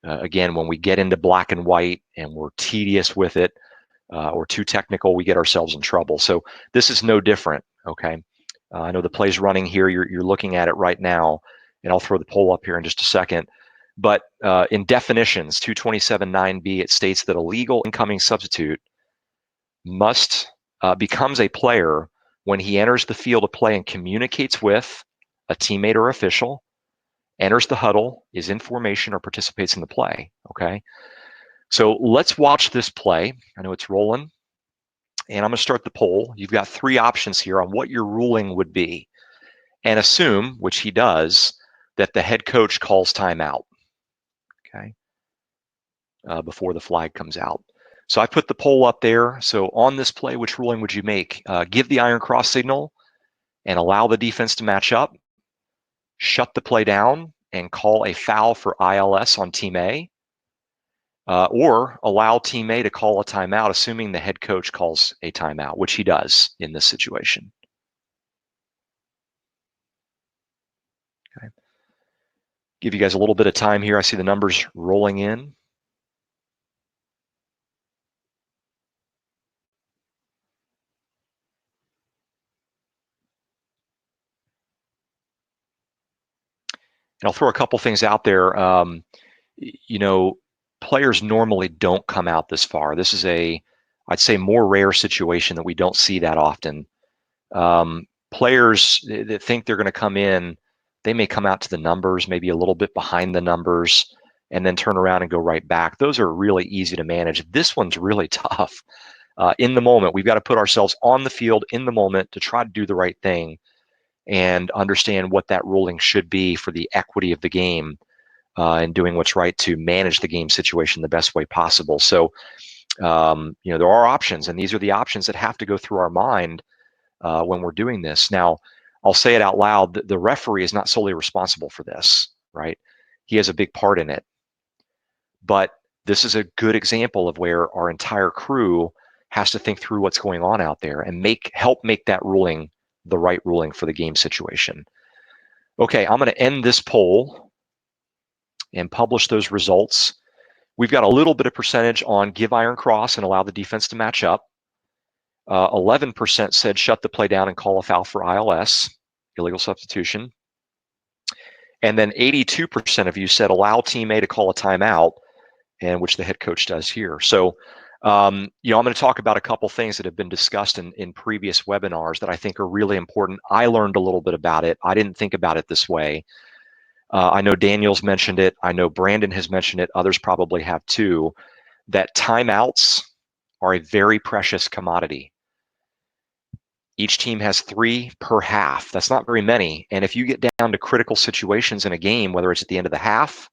[SPEAKER 1] Again, when we get into black and white and we're tedious with it or too technical, we get ourselves in trouble. So this is no different, okay? I know the play's running here. You're looking at it right now, and I'll throw the poll up here in just a second. But in definitions, 227.9b, it states that a legal incoming substitute becomes a player when he enters the field of play and communicates with a teammate or official, enters the huddle, is in formation, or participates in the play, okay? So let's watch this play. I know it's rolling, and I'm going to start the poll. You've got three options here on what your ruling would be, and assume, which he does, that the head coach calls timeout, okay, before the flag comes out. So I put the poll up there. So on this play, which ruling would you make? Give the iron cross signal and allow the defense to match up, shut the play down and call a foul for ILS on team A, or allow team A to call a timeout, assuming the head coach calls a timeout, which he does in this situation. Okay. Give you guys a little bit of time here. I see the numbers rolling in. And I'll throw a couple things out there. You know, players normally don't come out this far. This is I'd say, more rare situation that we don't see that often. Players that think they're going to come in, they may come out to the numbers, maybe a little bit behind the numbers, and then turn around and go right back. Those are really easy to manage. This one's really tough. In the moment, we've got to put ourselves on the field in the moment to try to do the right thing and understand what that ruling should be for the equity of the game and doing what's right to manage the game situation the best way possible. So, you know, there are options, and these are the options that have to go through our mind when we're doing this. Now, I'll say it out loud, the referee is not solely responsible for this, right? He has a big part in it. But this is a good example of where our entire crew has to think through what's going on out there and help make that ruling the right ruling for the game situation. Okay, I'm going to end this poll and publish those results. We've got a little bit of percentage on give iron cross and allow the defense to match up. 11% said shut the play down and call a foul for ILS, illegal substitution. And then 82% of you said allow team A to call a timeout, and which the head coach does here. So, you know, I'm going to talk about a couple things that have been discussed in previous webinars that I think are really important. I learned a little bit about it. I didn't think about it this way. I know Daniel's mentioned it. I know Brandon has mentioned it. Others probably have too, that timeouts are a very precious commodity. Each team has 3 per half. That's not very many. And if you get down to critical situations in a game, whether it's at the end of the half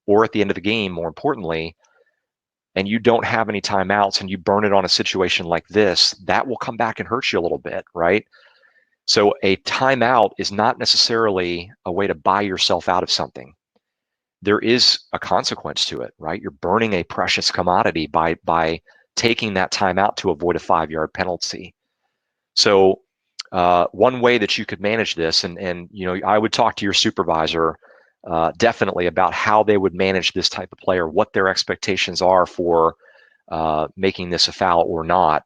[SPEAKER 1] or at the end of the game, more importantly, and you don't have any timeouts and you burn it on a situation like this, that will come back and hurt you a little bit, right? So a timeout is not necessarily a way to buy yourself out of something. There is a consequence to it, right? You're burning a precious commodity by taking that timeout to avoid a 5-yard penalty. So one way that you could manage this, and you know, I would talk to your supervisor definitely about how they would manage this type of player, what their expectations are for making this a foul or not.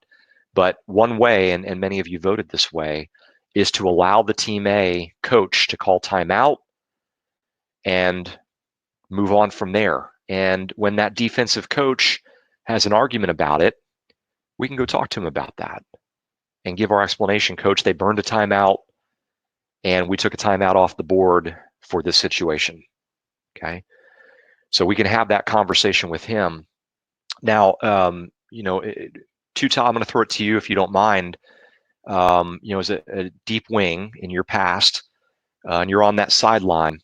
[SPEAKER 1] But one way, and many of you voted this way, is to allow the team A coach to call timeout and move on from there. And when that defensive coach has an argument about it, we can go talk to him about that and give our explanation. Coach, they burned a timeout and we took a timeout off the board for this situation. Okay. So we can have that conversation with him. Now, you know, Tuta, I'm going to throw it to you if you don't mind. You know, as a deep wing in your past, and you're on that sideline,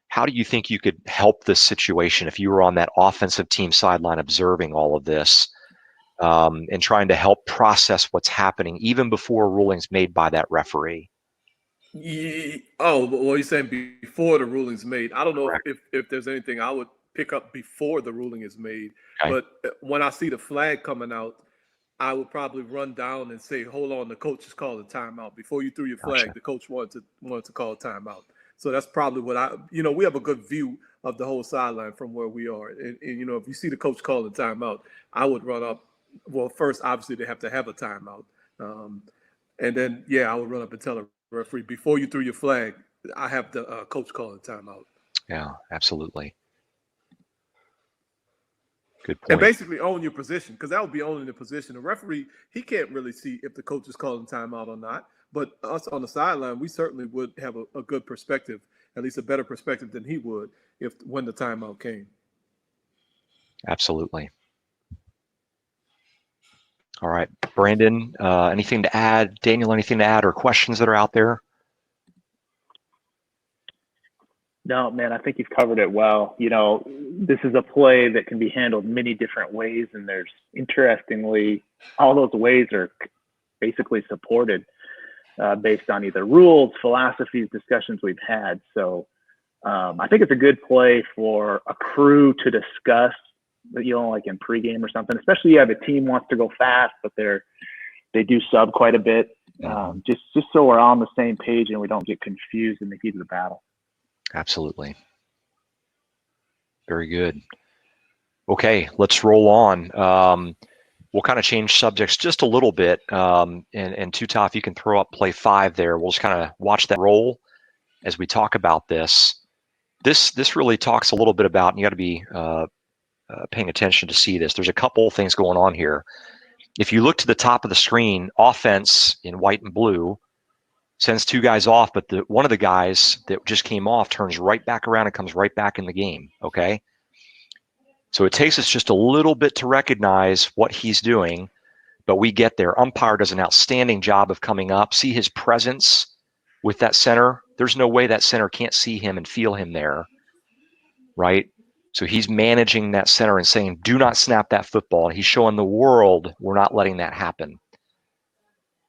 [SPEAKER 1] how do you think you could help this situation if you were on that offensive team sideline observing all of this? and trying to help process what's happening even before a ruling's made by that referee.
[SPEAKER 3] Oh, well, you're saying before the ruling's made. I don't know
[SPEAKER 1] Correct.
[SPEAKER 3] if there's anything I would pick up before the ruling is made.
[SPEAKER 1] Okay.
[SPEAKER 3] But when I see the flag coming out, I would probably run down and say, "Hold on, the coach is calling timeout." Before you threw your flag,
[SPEAKER 1] Gotcha.
[SPEAKER 3] the coach wanted to call timeout. So that's probably what we have a good view of the whole sideline from where we are. And if you see the coach calling timeout, I would run up. Well, first, obviously, they have to have a timeout. And then, I would run up and tell the referee, before you threw your flag, I have the coach calling timeout.
[SPEAKER 1] Yeah, absolutely. Good point.
[SPEAKER 3] And basically own your position, because that would be owning the position. The referee, he can't really see if the coach is calling timeout or not. But us on the sideline, we certainly would have a good perspective, at least a better perspective than he would when the timeout came.
[SPEAKER 1] Absolutely. All right, Brandon, anything to add? Daniel, anything to add, or questions that are out there?
[SPEAKER 2] No, man, I think you've covered it well. This is a play that can be handled many different ways, and there's, interestingly, all those ways are basically supported based on either rules, philosophies, discussions we've had. So I think it's a good play for a crew to discuss, like in pregame or something, especially if a team wants to go fast, but they do sub quite a bit, just so we're on the same page and we don't get confused in the heat of the battle.
[SPEAKER 1] Absolutely. Very good. Okay, let's roll on. We'll kind of change subjects just a little bit. And Tuta, if you can throw up play 5 there, we'll just kind of watch that roll as we talk about this. This really talks a little bit about, and you got to be paying attention to see this. There's a couple of things going on here. If you look to the top of the screen, offense in white and blue sends 2 guys off, but one of the guys that just came off turns right back around and comes right back in the game, okay? So it takes us just a little bit to recognize what he's doing, but we get there. Umpire does an outstanding job of coming up. See his presence with that center? There's no way that center can't see him and feel him there, right? So he's managing that center and saying, do not snap that football. He's showing the world we're not letting that happen.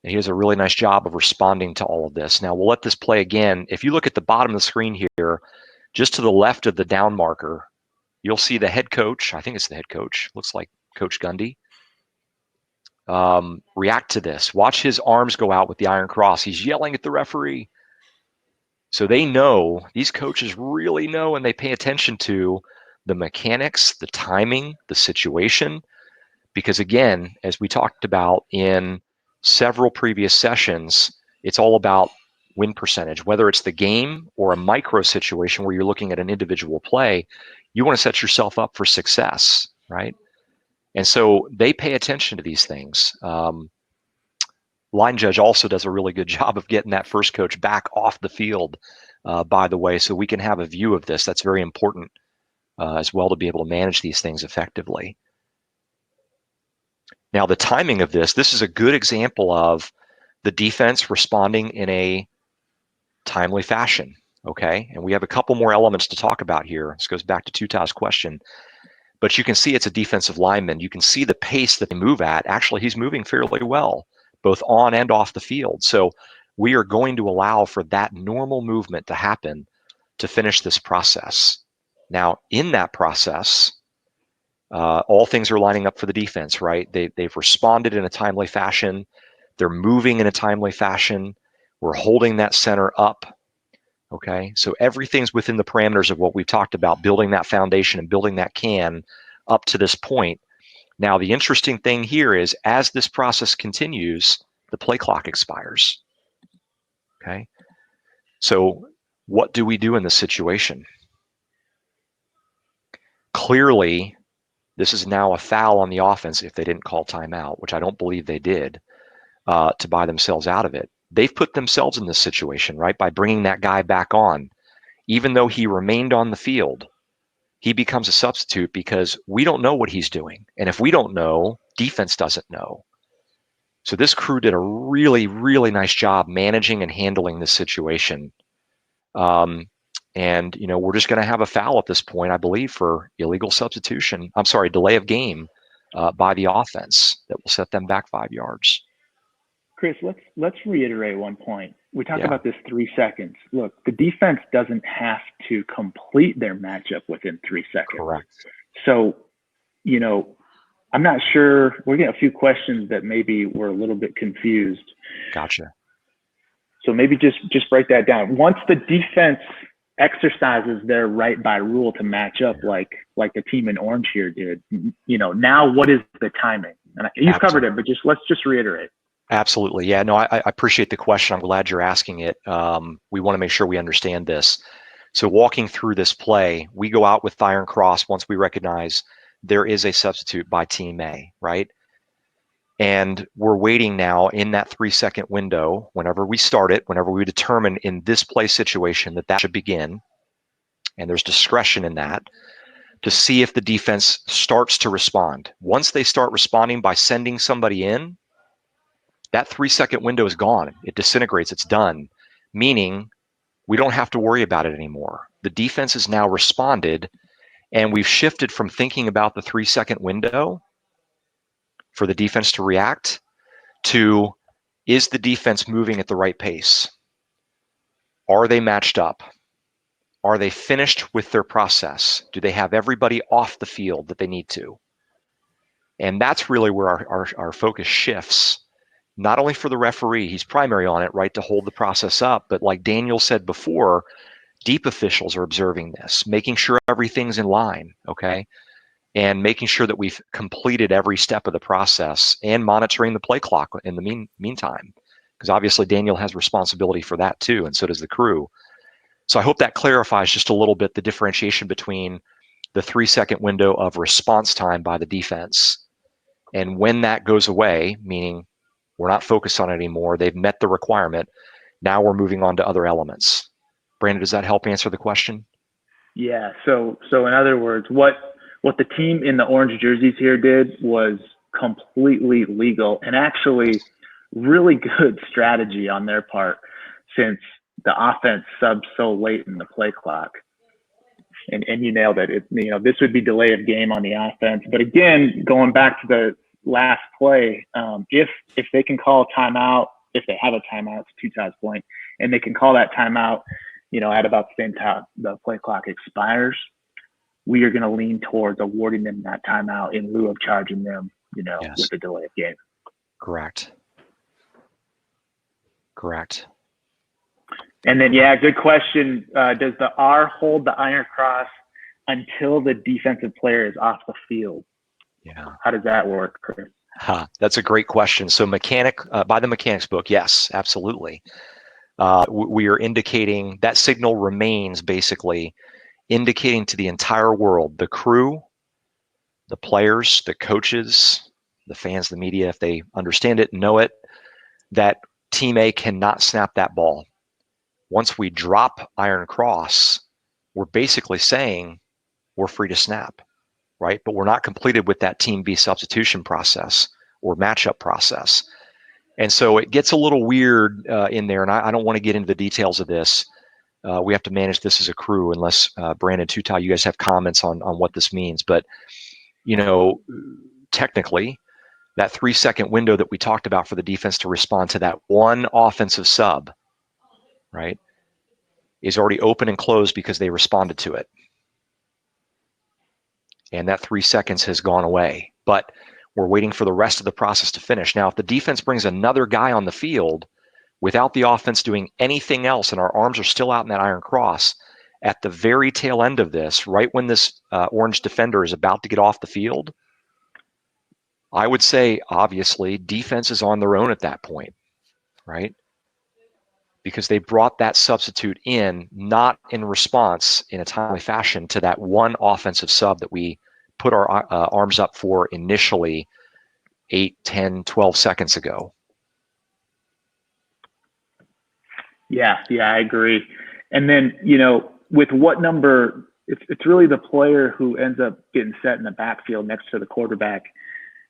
[SPEAKER 1] And he does a really nice job of responding to all of this. Now, we'll let this play again. If you look at the bottom of the screen here, just to the left of the down marker, you'll see the head coach. I think it's the head coach. Looks like Coach Gundy. React to this. Watch his arms go out with the iron cross. He's yelling at the referee. So they know, these coaches really know, and they pay attention to the mechanics, the timing, the situation. Because again, as we talked about in several previous sessions, it's all about win percentage. Whether it's the game or a micro situation where you're looking at an individual play, you want to set yourself up for success, right? And so they pay attention to these things. Line judge also does a really good job of getting that first coach back off the field, by the way, so we can have a view of this. That's very important as well, to be able to manage these things effectively. Now, the timing of this is a good example of the defense responding in a timely fashion, okay? And we have a couple more elements to talk about here. This goes back to Tuta's question. But you can see it's a defensive lineman. You can see the pace that they move at. Actually, he's moving fairly well, both on and off the field. So we are going to allow for that normal movement to happen to finish this process. Now, in that process, all things are lining up for the defense, right? They've responded in a timely fashion. They're moving in a timely fashion. We're holding that center up, okay? So everything's within the parameters of what we've talked about, building that foundation and building that can up to this point. Now, the interesting thing here is as this process continues, the play clock expires, okay? So what do we do in this situation? Clearly, this is now a foul on the offense if they didn't call timeout, which I don't believe they did, to buy themselves out of it. They've put themselves in this situation, right? By bringing that guy back on. Even though he remained on the field, he becomes a substitute because we don't know what he's doing. And if we don't know, defense doesn't know. So this crew did a really, really nice job managing and handling this situation. And, we're just going to have a foul at this point, I believe, for illegal substitution. I'm sorry, delay of game by the offense that will set them back 5 yards.
[SPEAKER 2] Chris, let's reiterate one point. We talk about this 3 seconds. Look, the defense doesn't have to complete their matchup within 3 seconds.
[SPEAKER 1] Correct.
[SPEAKER 2] So, you know, I'm not sure. We're getting a few questions that maybe we're a little bit confused.
[SPEAKER 1] Gotcha.
[SPEAKER 2] So maybe just break that down. Once the defense exercises their right by rule to match up like the team in orange here did, you know, now what is the timing? And you've covered it, but let's just reiterate.
[SPEAKER 1] Absolutely. Yeah, no, I appreciate the question. I'm glad you're asking it. We want to make sure we understand this. So walking through this play, we go out with Iron Cross once we recognize there is a substitute by Team A, right? And we're waiting now in that 3 second window, whenever we start it, whenever we determine in this play situation that should begin, and there's discretion in that, to see if the defense starts to respond. Once they start responding by sending somebody in, that 3 second window is gone. It disintegrates. It's done, meaning we don't have to worry about it anymore. The defense has now responded, and we've shifted from thinking about the 3 second window for the defense to react to, is the defense moving at the right pace? Are they matched up? Are they finished with their process? Do they have everybody off the field that they need to? And that's really where our focus shifts. Not only for the referee, he's primary on it, right, to hold the process up, but like Daniel said before, deep officials are observing this, making sure everything's in line, okay, and making sure that we've completed every step of the process and monitoring the play clock in the meantime, because obviously Daniel has responsibility for that too, and so does the crew. So I hope that clarifies just a little bit the differentiation between the 3 second window of response time by the defense, and when that goes away, meaning we're not focused on it anymore. They've met the requirement. Now we're moving on to other elements. Brandon, does that help answer the question?
[SPEAKER 2] Yeah. So in other words, what the team in the orange jerseys here did was completely legal and actually really good strategy on their part, since the offense subbed so late in the play clock. And you nailed it. You know, this would be delay of game on the offense. But again, going back to the last play, if they can call a timeout, if they have a timeout, it's Tutah's point, and they can call that timeout, you know, at about the same time the play clock expires, we are going to lean towards awarding them that timeout in lieu of charging them, you know, with the delay of game.
[SPEAKER 1] Correct.
[SPEAKER 2] And then, yeah, good question. Does the R hold the Iron Cross until the defensive player is off the field?
[SPEAKER 1] Yeah.
[SPEAKER 2] How does that work, Chris?
[SPEAKER 1] That's a great question. So by the mechanics book, yes, absolutely. We are indicating that signal remains basically indicating to the entire world, the crew, the players, the coaches, the fans, the media, if they understand it, know it, that Team A cannot snap that ball. Once we drop Iron Cross, we're basically saying we're free to snap, right? But we're not completed with that Team B substitution process or matchup process. And so it gets a little weird in there, and I don't want to get into the details of this. We have to manage this as a crew, unless Brandon, Tutah, you guys have comments on what this means. But, you know, technically, that 3 second window that we talked about for the defense to respond to that one offensive sub, right, is already open and closed because they responded to it. And that 3 seconds has gone away. But we're waiting for the rest of the process to finish. Now, if the defense brings another guy on the field without the offense doing anything else, and our arms are still out in that Iron Cross, at the very tail end of this, right when this orange defender is about to get off the field, I would say, obviously, defense is on their own at that point, right? Because they brought that substitute in, not in response in a timely fashion to that one offensive sub that we put our arms up for initially 8, 10, 12 seconds ago.
[SPEAKER 2] Yeah, I agree. And then, you know, with what number, it's really the player who ends up getting set in the backfield next to the quarterback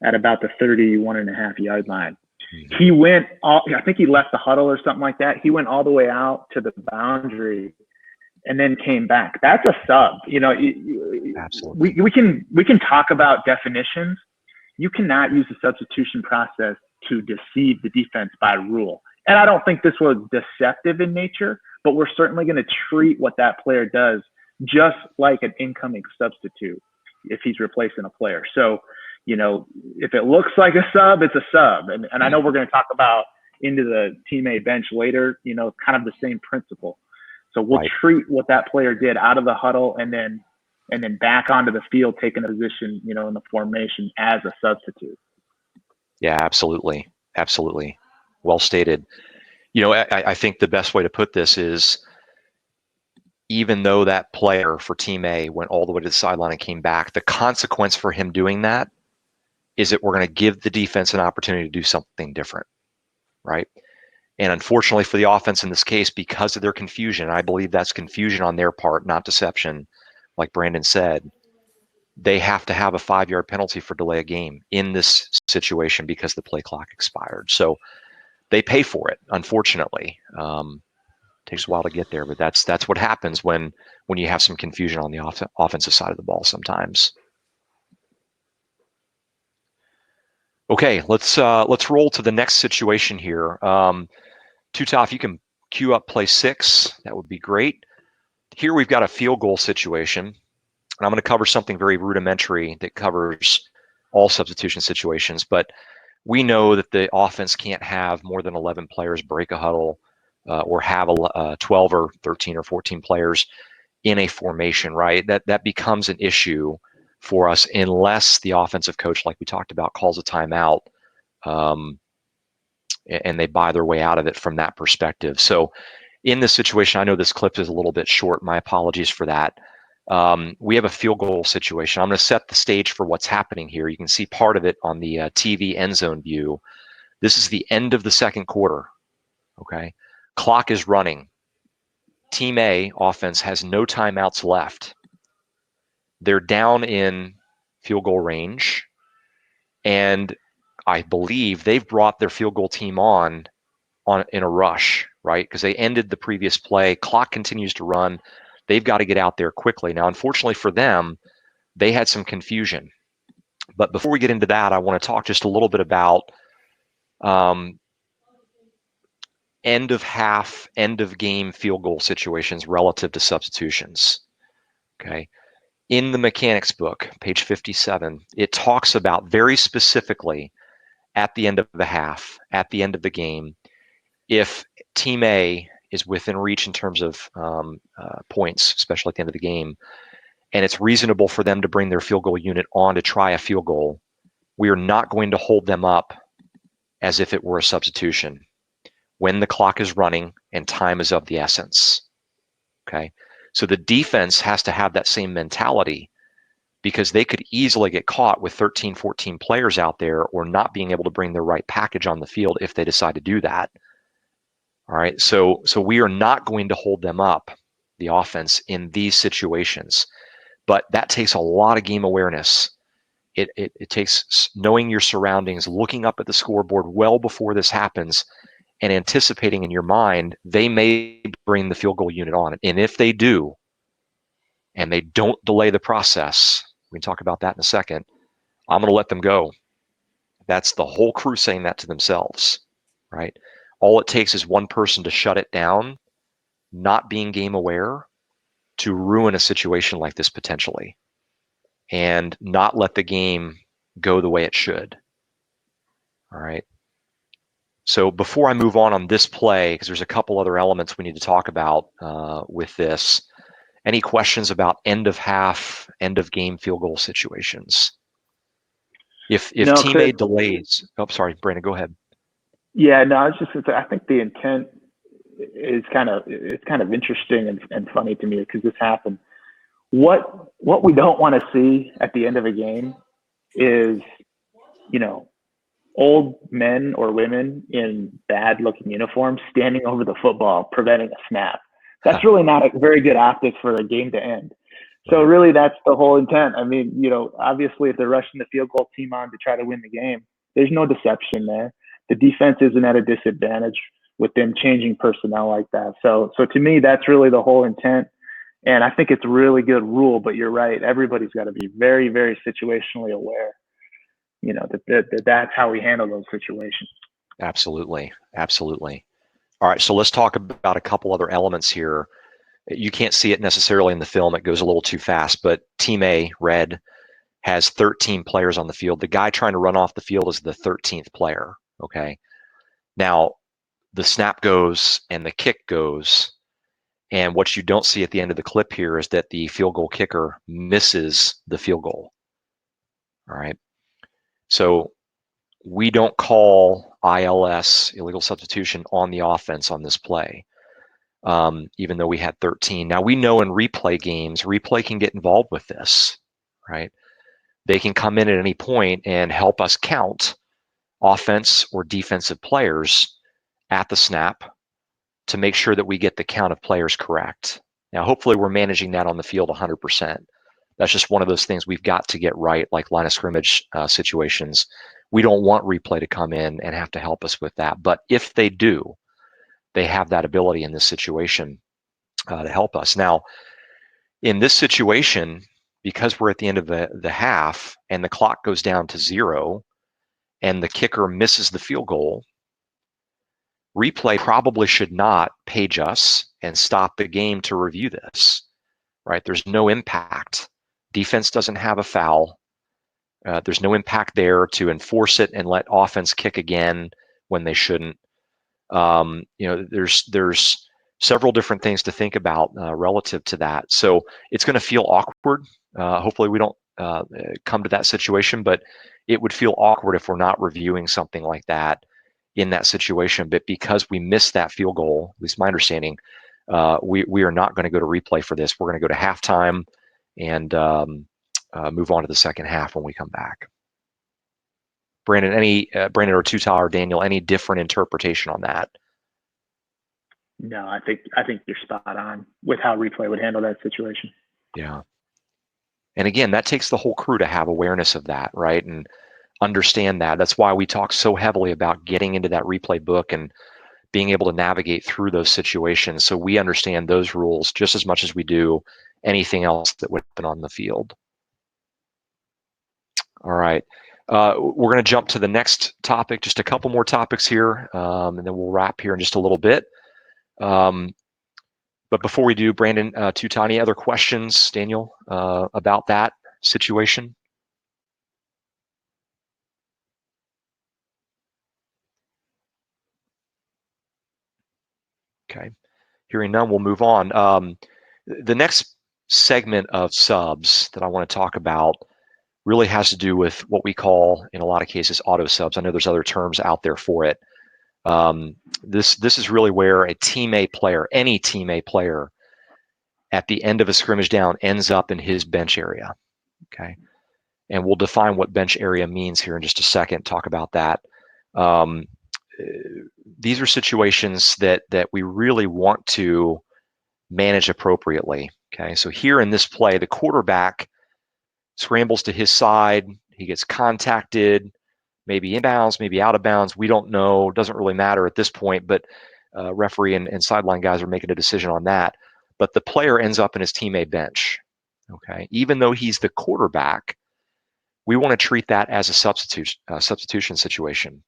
[SPEAKER 2] at about the 31.5 yard line. He went I think he left the huddle or something like that. He went all the way out to the boundary and then came back. That's a sub. You know,
[SPEAKER 1] Absolutely.
[SPEAKER 2] we can talk about definitions, you cannot use the substitution process to deceive the defense by rule. And I don't think this was deceptive in nature, but we're certainly going to treat what that player does just like an incoming substitute if he's replacing a player. So, you know, if it looks like a sub, it's a sub. And I know we're going to talk about into the teammate bench later, you know, kind of the same principle. So we'll treat what that player did out of the huddle and then back onto the field, taking a position, you know, in the formation as a substitute.
[SPEAKER 1] Yeah, absolutely. Absolutely. Well stated. You know, I think the best way to put this is, even though that player for Team A went all the way to the sideline and came back, the consequence for him doing that is that we're going to give the defense an opportunity to do something different, right? And unfortunately for the offense in this case, because of their confusion, I believe that's confusion on their part, not deception, like Brandon said, they have to have a 5-yard penalty for delay a game in this situation because the play clock expired. So they pay for it, unfortunately. Takes a while to get there, but that's what happens when you have some confusion on the offensive side of the ball sometimes. Okay, let's roll to the next situation here. Tuta, if you can cue up play 6, that would be great. Here we've got a field goal situation, and I'm going to cover something very rudimentary that covers all substitution situations, but we know that the offense can't have more than 11 players break a huddle or have 12 or 13 or 14 players in a formation, right? That becomes an issue for us unless the offensive coach, like we talked about, calls a timeout and they buy their way out of it from that perspective. So in this situation, I know this clip is a little bit short. My apologies for that. We have a field goal situation. I'm going to set the stage for what's happening here. You can see part of it on the TV end zone view. This is the end of the second quarter, okay? Clock is running. Team A offense has no timeouts left. They're down in field goal range, and I believe they've brought their field goal team on in a rush, right? Because they ended the previous play. Clock continues to run. They've got to get out there quickly. Now, unfortunately for them, they had some confusion. But before we get into that, I want to talk just a little bit about end of half, end of game field goal situations relative to substitutions. Okay. In the mechanics book, page 57, it talks about very specifically at the end of the half, at the end of the game, if Team A is within reach in terms of points, especially at the end of the game, and it's reasonable for them to bring their field goal unit on to try a field goal, we are not going to hold them up as if it were a substitution when the clock is running and time is of the essence. Okay, so the defense has to have that same mentality, because they could easily get caught with 13, 14 players out there or not being able to bring the right package on the field if they decide to do that. All right, so we are not going to hold them up, the offense, in these situations. But that takes a lot of game awareness. It takes knowing your surroundings, looking up at the scoreboard well before this happens, and anticipating in your mind they may bring the field goal unit on. And if they do, and they don't delay the process, we can talk about that in a second, I'm going to let them go. That's the whole crew saying that to themselves, right? All it takes is one person to shut it down, not being game aware, to ruin a situation like this potentially, and not let the game go the way it should. All right. So before I move on this play, because there's a couple other elements we need to talk about with this, any questions about end of half, end of game field goal situations? If Team A delays, sorry, Brandon, go ahead.
[SPEAKER 2] Yeah, no, I think the intent is kind of interesting and funny to me, because this happened. What we don't want to see at the end of a game is, you know, old men or women in bad looking uniforms standing over the football preventing a snap. That's really not a very good optics for a game to end. So really, that's the whole intent. I mean, you know, obviously if they're rushing the field goal team on to try to win the game, there's no deception there. The defense isn't at a disadvantage with them changing personnel like that. So to me, that's really the whole intent. And I think it's a really good rule, but you're right. Everybody's got to be very, very situationally aware. you know, that's how we handle those situations.
[SPEAKER 1] Absolutely. Absolutely. All right. So let's talk about a couple other elements here. You can't see it necessarily in the film. It goes a little too fast, but Team A, red, has 13 players on the field. The guy trying to run off the field is the 13th player. Okay. Now, the snap goes and the kick goes. And what you don't see at the end of the clip here is that the field goal kicker misses the field goal. All right. So we don't call ILS, illegal substitution, on the offense on this play, even though we had 13. Now, we know in replay games, replay can get involved with this, right? They can come in at any point and help us count offense or defensive players at the snap to make sure that we get the count of players correct. Now, hopefully we're managing that on the field 100%. That's just one of those things we've got to get right, like line of scrimmage situations. We don't want replay to come in and have to help us with that. But if they do, they have that ability in this situation to help us. Now, in this situation, because we're at the end of the half and the clock goes down to 0 and the kicker misses the field goal, replay probably should not page us and stop the game to review this, right? There's no impact. Defense doesn't have a foul. There's no impact there to enforce it and let offense kick again when they shouldn't. You know, there's several different things to think about relative to that. So it's going to feel awkward. Hopefully we don't come to that situation, but it would feel awkward if we're not reviewing something like that in that situation. But because we missed that field goal, at least my understanding, we are not going to go to replay for this. We're going to go to halftime and move on to the second half when we come back. Brandon, Brandon or Tuta or Daniel, any different interpretation on that?
[SPEAKER 2] No, I think you're spot on with how replay would handle that situation.
[SPEAKER 1] Yeah. And again, that takes the whole crew to have awareness of that, right? And understand that. That's why we talk so heavily about getting into that replay book and being able to navigate through those situations so we understand those rules just as much as we do anything else that would happen on the field. All right. We're going to jump to the next topic, just a couple more topics here, and then we'll wrap here in just a little bit. But before we do, Brandon, Tuta, any other questions, Daniel, about that situation? Okay. Hearing none, we'll move on. The next segment of subs that I want to talk about really has to do with what we call, in a lot of cases, auto subs. I know there's other terms out there for it. This is really where a Team A player, any Team A player, at the end of a scrimmage down ends up in his bench area. Okay, and we'll define what bench area means here in just a second. Talk about that. These are situations that we really want to manage appropriately. Okay, so here in this play, the quarterback scrambles to his side. He gets contacted, maybe inbounds, maybe out of bounds. We don't know. Doesn't really matter at this point, but referee and sideline guys are making a decision on that. But the player ends up in his Team A bench. Okay, even though he's the quarterback, we want to treat that as a substitution situation.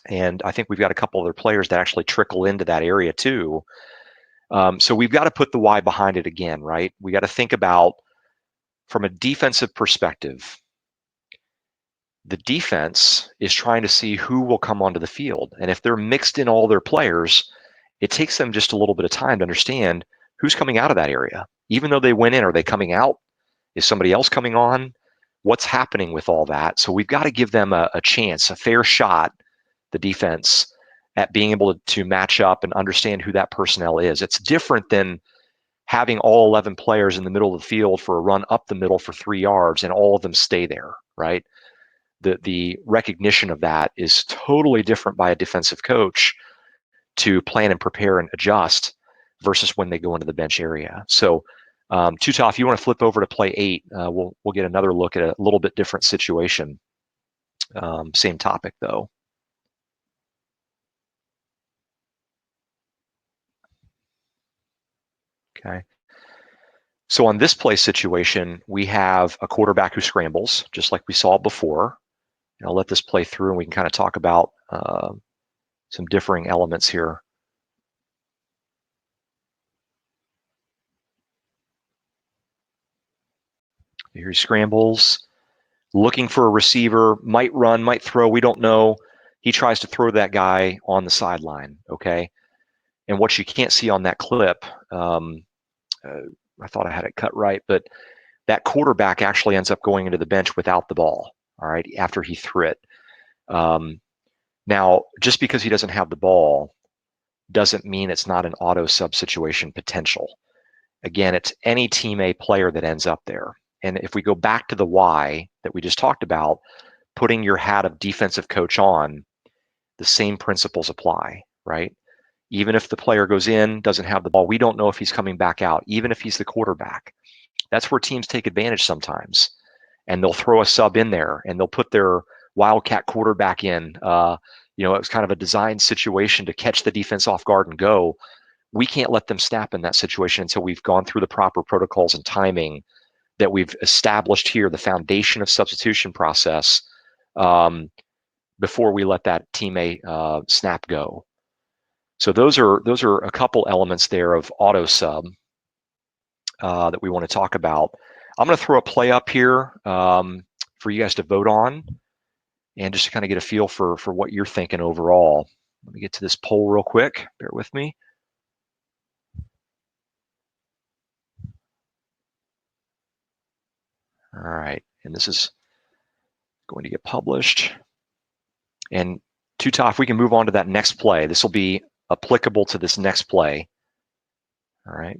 [SPEAKER 1] And I think we've got a couple other players that actually trickle into that area too. So we've got to put the why behind it again, right? We got to think about, from a defensive perspective, the defense is trying to see who will come onto the field. And if they're mixed in all their players, it takes them just a little bit of time to understand who's coming out of that area. Even though they went in, are they coming out? Is somebody else coming on? What's happening with all that? So we've got to give them a chance, a fair shot, the defense, at being able to match up and understand who that personnel is. It's different than having all 11 players in the middle of the field for a run up the middle for 3 yards and all of them stay there, right? The recognition of that is totally different by a defensive coach to plan and prepare and adjust versus when they go into the bench area. So, Tuta, if you want to flip over to play 8, we'll get another look at a little bit different situation. Same topic though. Okay. So on this play situation, we have a quarterback who scrambles, just like we saw before. I'll let this play through, and we can kind of talk about some differing elements here. Here he scrambles, looking for a receiver, might run, might throw, we don't know. He tries to throw that guy on the sideline, okay? And what you can't see on that clip, I thought I had it cut right, but that quarterback actually ends up going into the bench without the ball, all right, after he threw it. Now, just because he doesn't have the ball doesn't mean it's not an auto sub situation potential. Again, it's any Team A player that ends up there. And if we go back to the why that we just talked about, putting your hat of defensive coach on, the same principles apply, right? Even if the player goes in, doesn't have the ball, we don't know if he's coming back out, even if he's the quarterback. That's where teams take advantage sometimes. And they'll throw a sub in there, and they'll put their Wildcat quarterback in. It was kind of a designed situation to catch the defense off guard and go. We can't let them snap in that situation until we've gone through the proper protocols and timing that we've established here, the foundation of substitution process, before we let that teammate snap go. So those are a couple elements there of auto sub that we want to talk about. I'm going to throw a play up here for you guys to vote on, and just to kind of get a feel for what you're thinking overall. Let me get to this poll real quick. Bear with me. All right, and this is going to get published. And Tuta, if we can move on to that next play, this will be applicable to this next play. All right.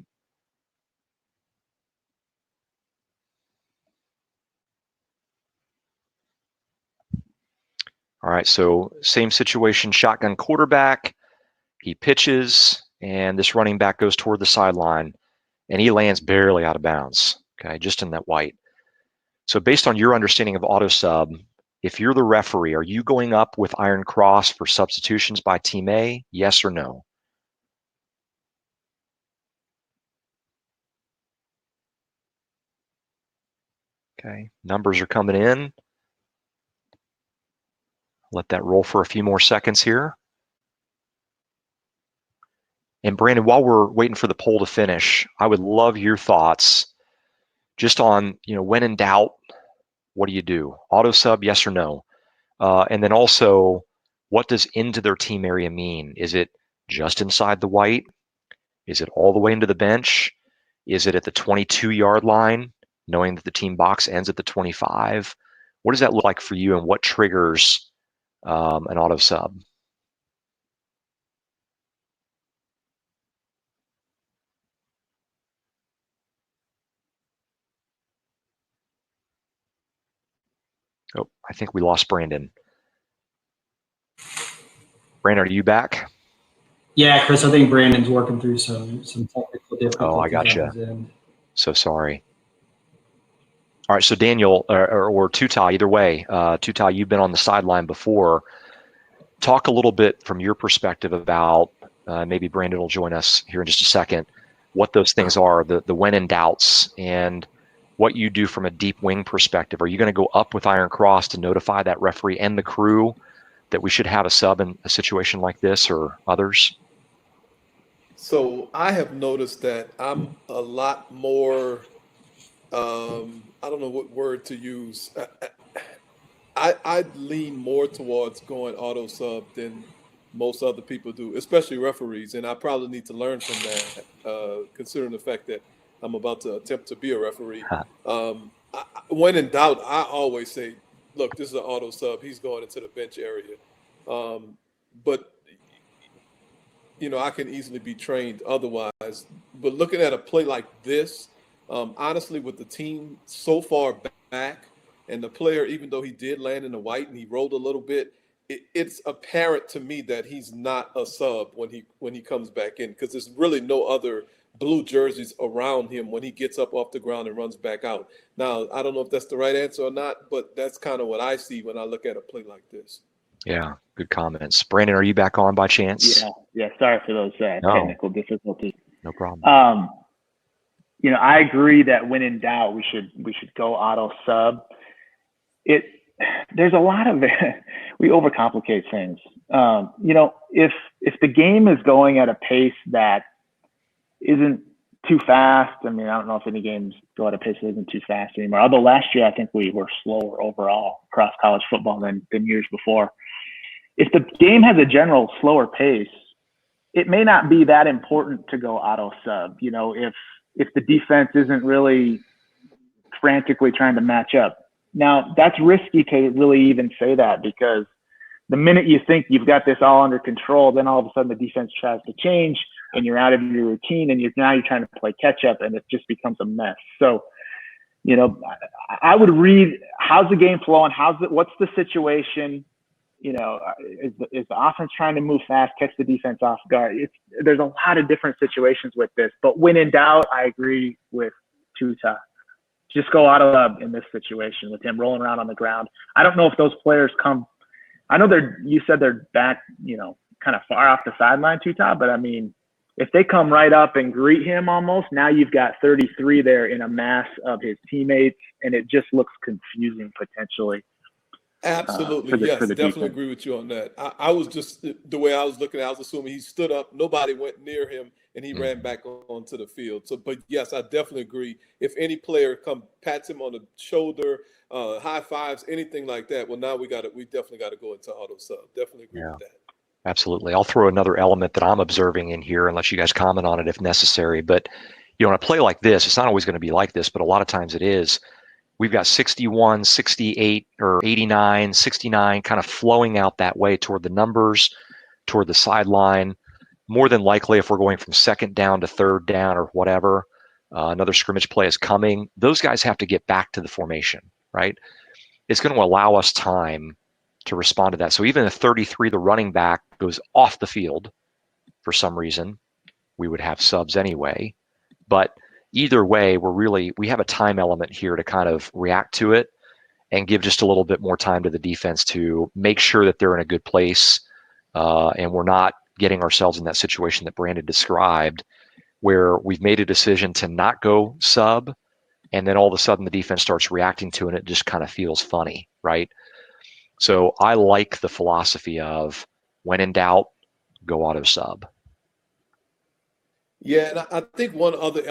[SPEAKER 1] All right, so same situation, shotgun quarterback. He pitches, and this running back goes toward the sideline, and he lands barely out of bounds, okay, just in that white. So based on your understanding of auto sub, if you're the referee, are you going up with Iron Cross for substitutions by Team A, yes or no? Okay, numbers are coming in. Let that roll for a few more seconds here. And Brandon, while we're waiting for the poll to finish, I would love your thoughts just on, when in doubt, what do you do? Auto sub, yes or no? And then also, what does into their team area mean? Is it just inside the white? Is it all the way into the bench? Is it at the 22-yard line, knowing that the team box ends at the 25? What does that look like for you, and what triggers an auto sub? Oh, I think we lost Brandon. Brandon, are you back?
[SPEAKER 4] Yeah, Chris, I think Brandon's working through some technical difficulties.
[SPEAKER 1] Oh, I gotcha. So sorry. All right, so Daniel or Tuta, either way, Tuta, you've been on the sideline before. Talk a little bit from your perspective about, maybe Brandon will join us here in just a second, what those things are, the when in doubts, and what you do from a deep wing perspective. Are you going to go up with Iron Cross to notify that referee and the crew that we should have a sub in a situation like this, or others?
[SPEAKER 3] So I have noticed that I'm a lot more, I don't know what word to use. I lean more towards going auto sub than most other people do, especially referees. And I probably need to learn from that, considering the fact that I'm about to attempt to be a referee. When in doubt, I always say, look, this is an auto sub. He's going into the bench area. But I can easily be trained otherwise. But looking at a play like this, honestly, with the team so far back, and the player, even though he did land in the white and he rolled a little bit, it's apparent to me that he's not a sub when he comes back in, because there's really no other blue jerseys around him when he gets up off the ground and runs back out. Now, I don't know if that's the right answer or not, but that's kind of what I see when I look at a play like this.
[SPEAKER 1] Yeah, good comments. Brandon, are you back on by chance?
[SPEAKER 2] Yeah. Sorry for those technical difficulties.
[SPEAKER 1] No problem.
[SPEAKER 2] I agree that when in doubt, we should go auto sub. there's a lot of we overcomplicate things. If the game is going at a pace that isn't too fast, I mean, I don't know if any games go at a pace that isn't too fast anymore. Although last year I think we were slower overall across college football than years before. If the game has a general slower pace, it may not be that important to go auto sub. If the defense isn't really frantically trying to match up. Now, that's risky to really even say that, because the minute you think you've got this all under control, then all of a sudden the defense tries to change and you're out of your routine, and now you're trying to play catch up, and it just becomes a mess. So, I would read, how's the game flowing? What's the situation? Is the offense trying to move fast, catch the defense off guard? There's a lot of different situations with this, but when in doubt, I agree with Tuta. Just go out of in this situation with him rolling around on the ground. I don't know if those players come. I know you said they're back, kind of far off the sideline, Tuta, but I mean, if they come right up and greet him almost, now you've got 33 there in a mass of his teammates, and it just looks confusing potentially.
[SPEAKER 3] Absolutely, yes, definitely agree with you on that. I was just, the way I was looking at it, I was assuming he stood up, nobody went near him, and he ran back onto the field. So, but yes, I definitely agree. If any player pats him on the shoulder, high fives, anything like that, well, now we definitely got to go into auto sub. Definitely agree with that.
[SPEAKER 1] Absolutely. I'll throw another element that I'm observing in here, and let you guys comment on it if necessary. But on a play like this, it's not always going to be like this, but a lot of times it is. We've got 61, 68, or 89, 69 kind of flowing out that way toward the numbers, toward the sideline. More than likely, if we're going from second down to third down or whatever, another scrimmage play is coming. Those guys have to get back to the formation, right? It's going to allow us time to respond to that. So even if 33, the running back, goes off the field for some reason, we would have subs anyway. But either way, we have a time element here to kind of react to it and give just a little bit more time to the defense to make sure that they're in a good place, and we're not getting ourselves in that situation that Brandon described, where we've made a decision to not go sub, and then all of a sudden the defense starts reacting to it, and it just kind of feels funny, right? So I like the philosophy of, when in doubt, go auto sub.
[SPEAKER 3] Yeah, and I think one other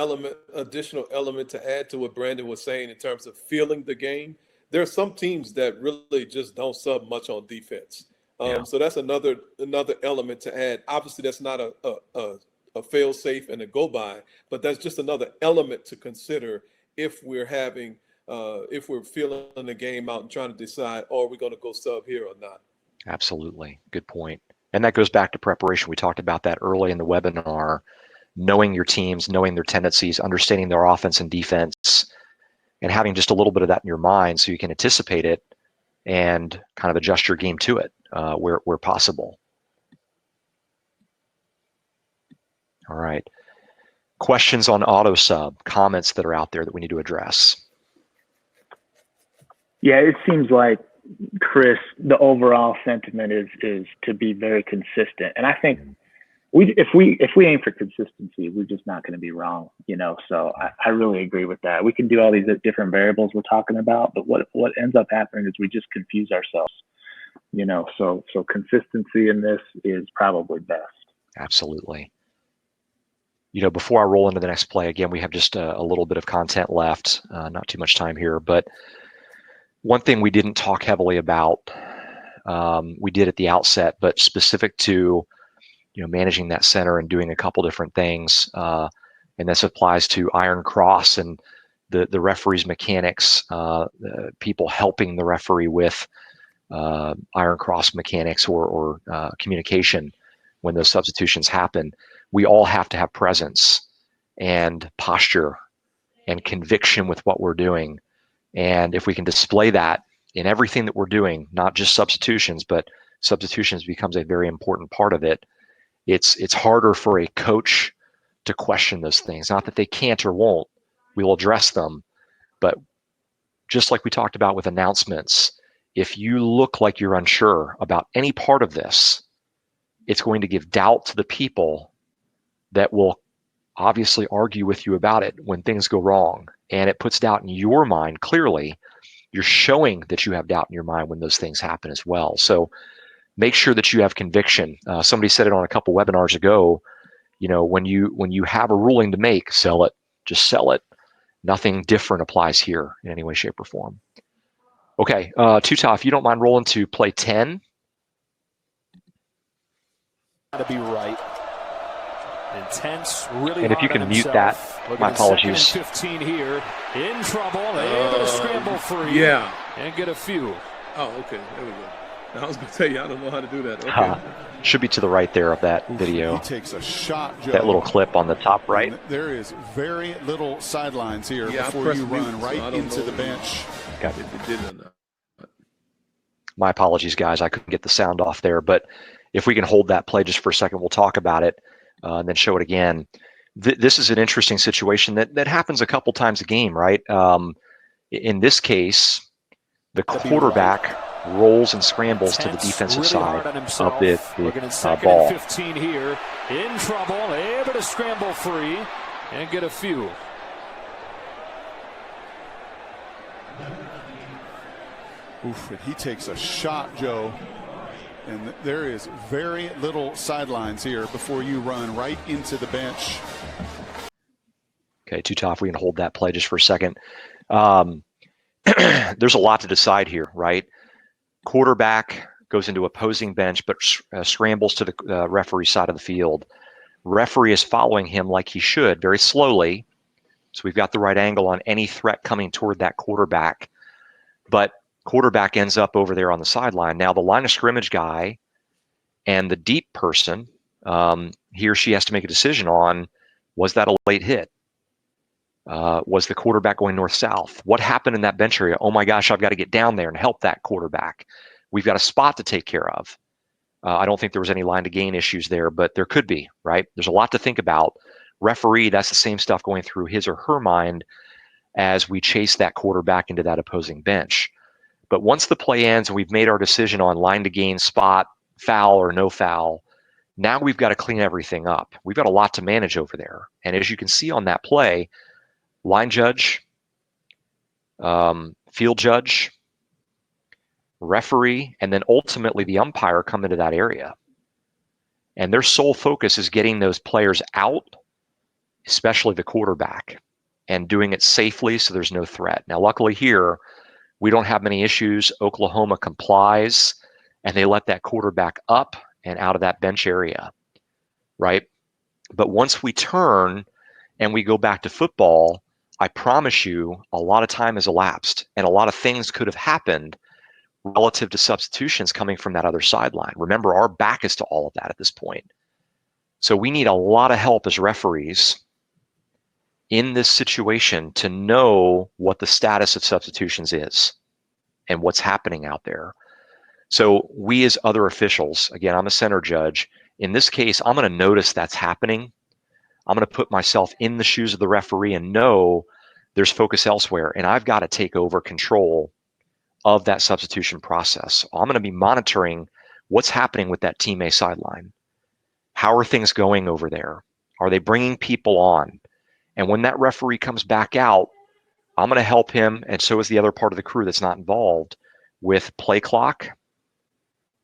[SPEAKER 3] additional element to add to what Brandon was saying in terms of feeling the game, there are some teams that really just don't sub much on defense. So that's another element to add. Obviously, that's not a fail safe and a go by, but that's just another element to consider if we're feeling the game out and trying to decide, are we going to go sub here or not?
[SPEAKER 1] Absolutely. Good point. And that goes back to preparation. We talked about that early in the webinar, knowing your teams, knowing their tendencies, understanding their offense and defense, and having just a little bit of that in your mind so you can anticipate it and kind of adjust your game to it where possible. All right. Questions on auto sub, comments that are out there that we need to address?
[SPEAKER 2] Yeah, it seems like, Chris, the overall sentiment is to be very consistent. And I think if we aim for consistency, we're just not going to be wrong, So I really agree with that. We can do all these different variables we're talking about, but what ends up happening is we just confuse ourselves, So consistency in this is probably best.
[SPEAKER 1] Absolutely. Before I roll into the next play, again, we have just a little bit of content left, not too much time here, but one thing we didn't talk heavily about, we did at the outset, but specific to managing that center and doing a couple different things, and this applies to Iron Cross and the referee's mechanics, people helping the referee with Iron Cross mechanics or communication when those substitutions happen. We all have to have presence and posture and conviction with what we're doing. And if we can display that in everything that we're doing, not just substitutions, but substitutions becomes a very important part of it. It's harder for a coach to question those things. Not that they can't or won't. We will address them. But just like we talked about with announcements, if you look like you're unsure about any part of this, it's going to give doubt to the people that will obviously argue with you about it when things go wrong. And it puts doubt in your mind clearly you're showing that you have doubt in your mind when those things happen as well. So make sure that you have conviction. Somebody said it on a couple webinars ago. When you have a ruling to make, sell it. Just sell it. Nothing different applies here in any way, shape, or form. Okay, Tuta, if you don't mind rolling to play 10.
[SPEAKER 5] To be right. Intense, really.
[SPEAKER 1] And if you can mute that, my apologies.
[SPEAKER 5] 15 here, in trouble, able to scramble free.
[SPEAKER 3] Yeah.
[SPEAKER 5] And get a few.
[SPEAKER 3] Oh, okay. There we go. I was going to tell you, I don't know how to do that. Okay.
[SPEAKER 1] Should be to the right there of that video.
[SPEAKER 6] He takes a shot, Joe.
[SPEAKER 1] That little clip on the top right.
[SPEAKER 6] And there is very little sidelines here before you run right into the bench.
[SPEAKER 1] Okay.
[SPEAKER 3] If it did or not.
[SPEAKER 1] My apologies, guys. I couldn't get the sound off there. But if we can hold that play just for a second, we'll talk about it and then show it again. This is an interesting situation that happens a couple times a game, right? In this case, the quarterback rolls and scrambles to the defensive side of the ball.
[SPEAKER 5] 15 here, in trouble, able to scramble free and get a few.
[SPEAKER 6] Oof, and he takes a shot, Joe. And there is very little sidelines here before you run right into the bench.
[SPEAKER 1] Okay, Tuta, we can hold that play just for a second. There's a lot to decide here, right? Quarterback goes into opposing bench, but scrambles to the referee side of the field. Referee is following him like he should, very slowly. So we've got the right angle on any threat coming toward that quarterback. But quarterback ends up over there on the sideline. Now the line of scrimmage guy and the deep person, he or she has to make a decision on, was that a late hit? Was the quarterback going north-south? What happened in that bench area? Oh my gosh, I've got to get down there and help that quarterback. We've got a spot to take care of. I don't think there was any line to gain issues there, but there could be, right? There's a lot to think about. Referee, that's the same stuff going through his or her mind as we chase that quarterback into that opposing bench. But once the play ends and we've made our decision on line to gain, spot, foul or no foul, now we've got to clean everything up. We've got a lot to manage over there. And as you can see on that play, line judge, field judge, referee, and then ultimately the umpire come into that area. And their sole focus is getting those players out, especially the quarterback, and doing it safely so there's no threat. Now, luckily here, we don't have many issues. Oklahoma complies, and they let that quarterback up and out of that bench area, right? But once we turn and we go back to football, I promise you a lot of time has elapsed and a lot of things could have happened relative to substitutions coming from that other sideline. Remember, our back is to all of that at this point. So we need a lot of help as referees in this situation to know what the status of substitutions is and what's happening out there. So we as other officials, again, I'm a center judge. In this case, I'm going to notice that's happening. I'm going to put myself in the shoes of the referee and know there's focus elsewhere, and I've got to take over control of that substitution process. I'm going to be monitoring what's happening with that team A sideline. How are things going over there? Are they bringing people on? And when that referee comes back out, I'm going to help him, and so is the other part of the crew that's not involved, with play clock,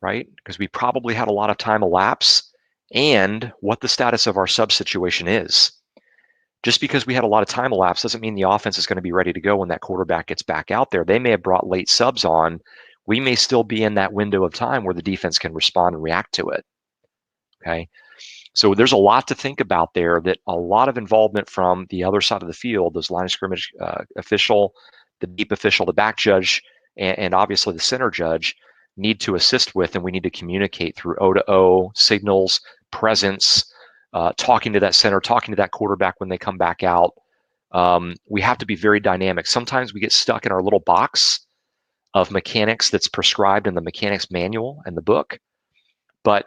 [SPEAKER 1] right? Because we probably had a lot of time elapse, and what the status of our sub situation is. Just because we had a lot of time elapse doesn't mean the offense is going to be ready to go when that quarterback gets back out there. They may have brought late subs on. We may still be in that window of time where the defense can respond and react to it. Okay. So there's a lot to think about there, that a lot of involvement from the other side of the field, those line of scrimmage official, the deep official, the back judge, and obviously the center judge need to assist with, and we need to communicate through O-to-O, signals, presence, talking to that center, talking to that quarterback when they come back out. We have to be very dynamic. Sometimes we get stuck in our little box of mechanics that's prescribed in the mechanics manual and the book, but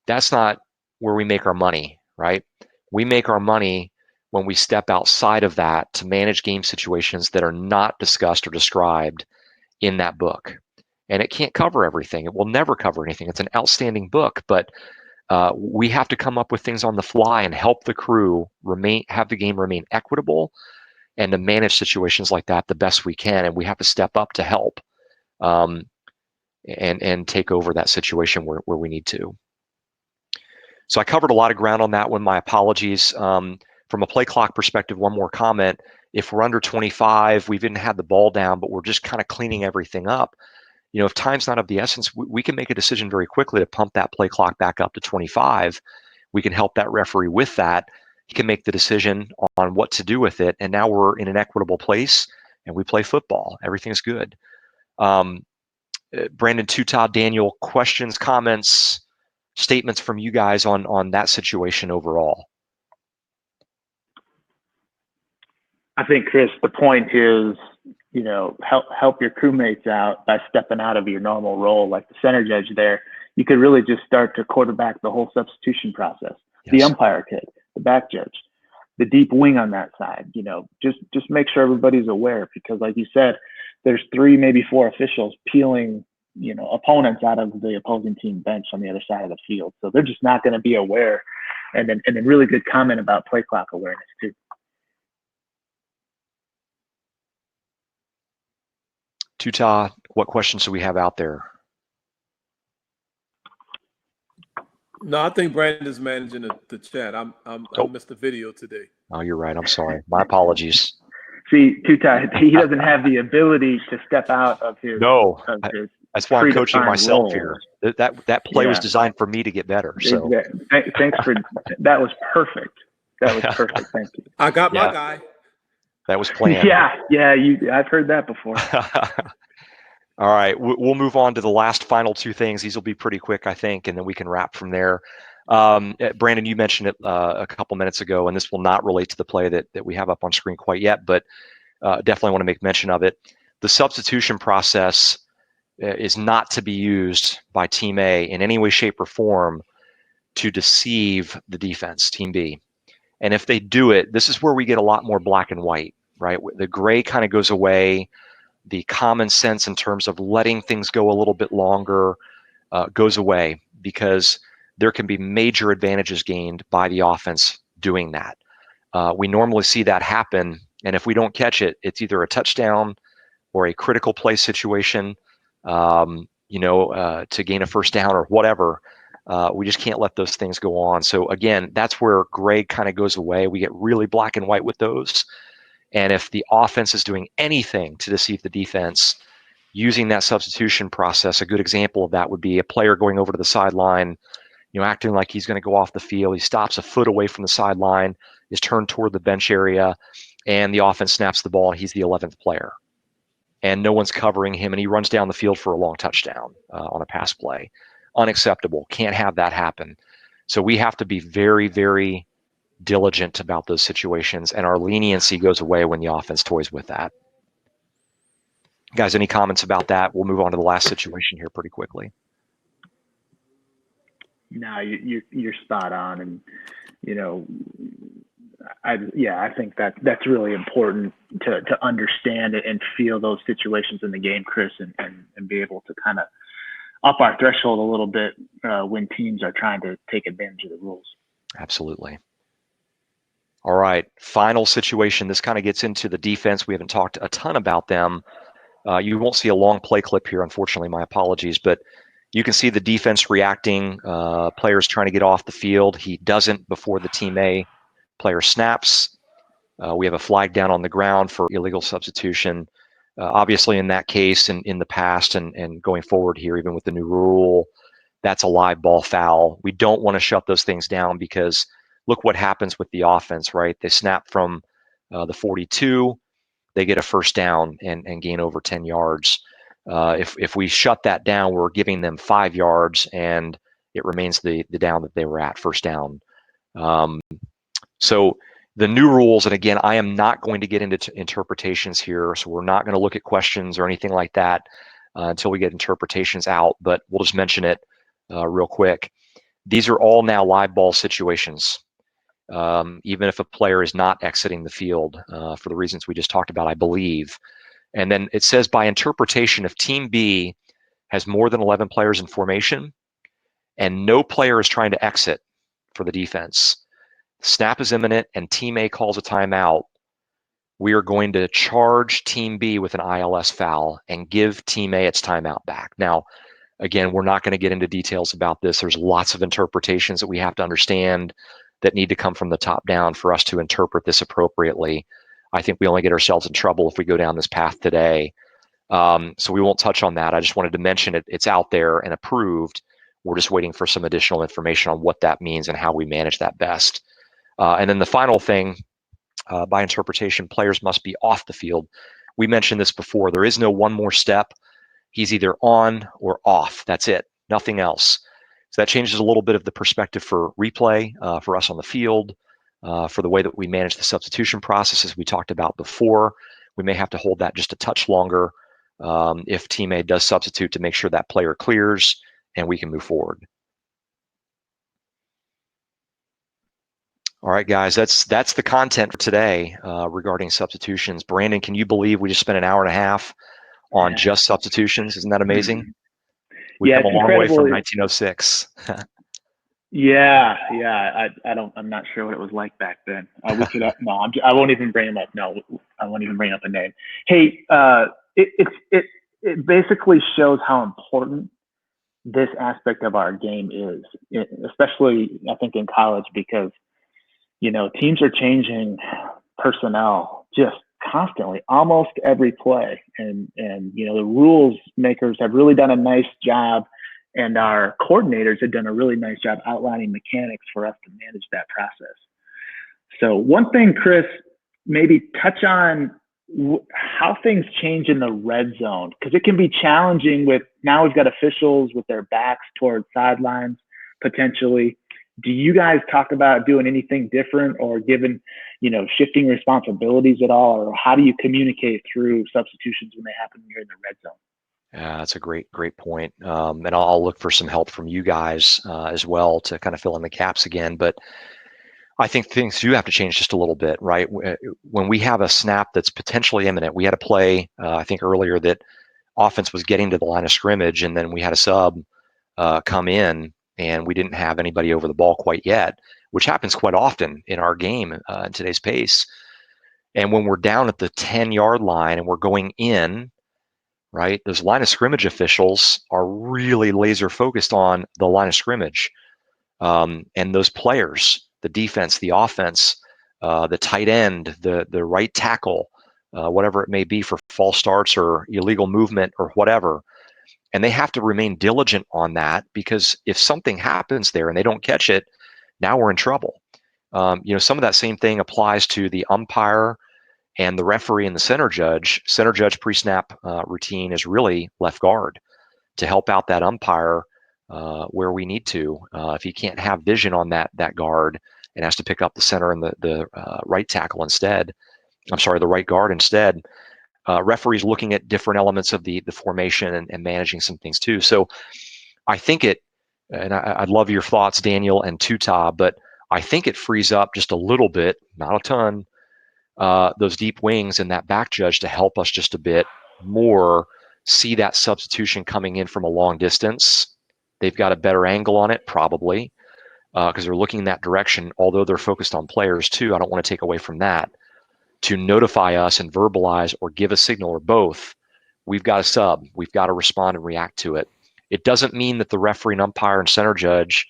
[SPEAKER 1] that's not where we make our money, right? We make our money when we step outside of that to manage game situations that are not discussed or described in that book. And it can't cover everything. It will never cover anything. It's an outstanding book, but we have to come up with things on the fly and help the crew have the game remain equitable and to manage situations like that the best we can, and we have to step up to help and take over that situation where we need to. So I covered a lot of ground on that one. My apologies. From a play clock perspective, one more comment. If we're under 25, we didn't have the ball down, but we're just kind of cleaning everything up. If time's not of the essence, we can make a decision very quickly to pump that play clock back up to 25. We can help that referee with that. He can make the decision on what to do with it. And now we're in an equitable place and we play football. Everything's good. Brandon, Tuta, Daniel, questions, comments, statements from you guys on that situation overall?
[SPEAKER 2] I think, Chris, the point is, help your crewmates out by stepping out of your normal role, like the center judge there. You could really just start to quarterback the whole substitution process. Yes. The umpire could, the back judge, the deep wing on that side. Just make sure everybody's aware, because like you said, there's 3, maybe 4 officials peeling, opponents out of the opposing team bench on the other side of the field. So they're just not going to be aware. And then really good comment about play clock awareness too.
[SPEAKER 1] Tuta, what questions do we have out there?
[SPEAKER 3] No, I think Brandon's managing the chat. I missed the video today.
[SPEAKER 1] Oh, you're right. I'm sorry. My apologies.
[SPEAKER 2] See, Tuta, he doesn't have the ability to step out of his.
[SPEAKER 1] No, that's why I'm coaching myself
[SPEAKER 2] role.
[SPEAKER 1] here. That play was designed for me to get better. So
[SPEAKER 2] thanks for that. Was perfect. That was perfect. Thank you.
[SPEAKER 3] I got my guy.
[SPEAKER 1] That was planned.
[SPEAKER 2] Yeah. I've heard that before.
[SPEAKER 1] All right, we'll move on to the final 2 things. These will be pretty quick, I think, and then we can wrap from there. Brandon, you mentioned it a couple minutes ago, and this will not relate to the play that we have up on screen quite yet, but definitely want to make mention of it. The substitution process is not to be used by Team A in any way, shape, or form to deceive the defense, Team B. And if they do it, this is where we get a lot more black and white, right? The gray kind of goes away. The common sense in terms of letting things go a little bit longer goes away, because there can be major advantages gained by the offense doing that. We normally see that happen, and if we don't catch it, it's either a touchdown or a critical play situation, to gain a first down or whatever. We just can't let those things go on. So again, that's where gray kind of goes away. We get really black and white with those. And if the offense is doing anything to deceive the defense, using that substitution process, a good example of that would be a player going over to the sideline, acting like he's going to go off the field. He stops a foot away from the sideline, is turned toward the bench area, and the offense snaps the ball, and he's the 11th player. And no one's covering him, and he runs down the field for a long touchdown on a pass play. Unacceptable. Can't have that happen. So we have to be very, very diligent about those situations, and our leniency goes away when the offense toys with that. Guys, any comments about that? We'll move on to the last situation here pretty quickly.
[SPEAKER 2] No, you're spot on, and I think that's really important to understand it and feel those situations in the game, Chris, and be able to kind of up our threshold a little bit when teams are trying to take advantage of the rules.
[SPEAKER 1] Absolutely. All right, final situation. This kind of gets into the defense. We haven't talked a ton about them. You won't see a long play clip here, unfortunately. My apologies, but you can see the defense reacting. Players trying to get off the field. He doesn't before the Team A player snaps. We have a flag down on the ground for illegal substitution. Obviously, in that case, and in the past and going forward here, even with the new rule, that's a live ball foul. We don't want to shut those things down, because look what happens with the offense, right? They snap from the 42, they get a first down and gain over 10 yards. If we shut that down, we're giving them 5 yards, and it remains the down that they were at, first down. So the new rules, and again, I am not going to get into interpretations here, so we're not going to look at questions or anything like that until we get interpretations out, but we'll just mention it real quick. These are all now live ball situations. Even if a player is not exiting the field for the reasons we just talked about, I believe. And then it says, by interpretation, if Team B has more than 11 players in formation and no player is trying to exit for the defense, snap is imminent and Team A calls a timeout, we are going to charge Team B with an ILS foul and give Team A its timeout back. Now, again, we're not going to get into details about this. There's lots of interpretations that we have to understand that need to come from the top down for us to interpret this appropriately. I think we only get ourselves in trouble if we go down this path today. So we won't touch on that. I just wanted to mention it. It's out there and approved. We're just waiting for some additional information on what that means and how we manage that best. And then the final thing, by interpretation, players must be off the field. We mentioned this before. There is no one more step. He's either on or off. That's it. Nothing else. So that changes a little bit of the perspective for replay, for us on the field, for the way that we manage the substitution process, as we talked about before. We may have to hold that just a touch longer if Team A does substitute to make sure that player clears and we can move forward. All right, guys, that's the content for today regarding substitutions. Brandon, can you believe we just spent an hour and a half on just substitutions? Isn't that amazing? We've come a long way from 1906.
[SPEAKER 2] Yeah. I'm not sure what it was like back then. We could. No, I won't even bring him up. No, I won't even bring up a name. Hey, it basically shows how important this aspect of our game is, especially I think in college, because teams are changing personnel just constantly, almost every play, and the rules makers have really done a nice job, and our coordinators have done a really nice job outlining mechanics for us to manage that process. So one thing, Chris, maybe touch on how things change in the red zone, because it can be challenging with, now we've got officials with their backs towards sidelines potentially. Do you guys talk about doing anything different or given, shifting responsibilities at all, or how do you communicate through substitutions when they happen here in the red zone?
[SPEAKER 1] Yeah, that's a great point. And I'll look for some help from you guys as well to kind of fill in the gaps again. But I think things do have to change just a little bit, right? When we have a snap that's potentially imminent, we had a play, I think earlier, that offense was getting to the line of scrimmage, and then we had a sub come in, and we didn't have anybody over the ball quite yet, which happens quite often in our game in today's pace. And when we're down at the 10-yard line and we're going in, right, those line of scrimmage officials are really laser focused on the line of scrimmage. And those players, the defense, the offense, the tight end, the right tackle, whatever it may be for false starts or illegal movement or whatever. And they have to remain diligent on that, because if something happens there and they don't catch it, now we're in trouble. Some of that same thing applies to the umpire and the referee and the center judge. Center judge pre-snap routine is really left guard to help out that umpire where we need to. If he can't have vision on that guard and has to pick up the center and the right tackle instead, the right guard instead, referees looking at different elements of the formation and managing some things too. So I think and I'd love your thoughts, Daniel and Tuta, but I think it frees up just a little bit, not a ton, those deep wings and that back judge to help us just a bit more see that substitution coming in from a long distance. They've got a better angle on it, probably, because they're looking in that direction, although they're focused on players too. I don't want to take away from that. To notify us and verbalize or give a signal or both, we've got a sub. We've got to respond and react to it. It doesn't mean that the referee and umpire and center judge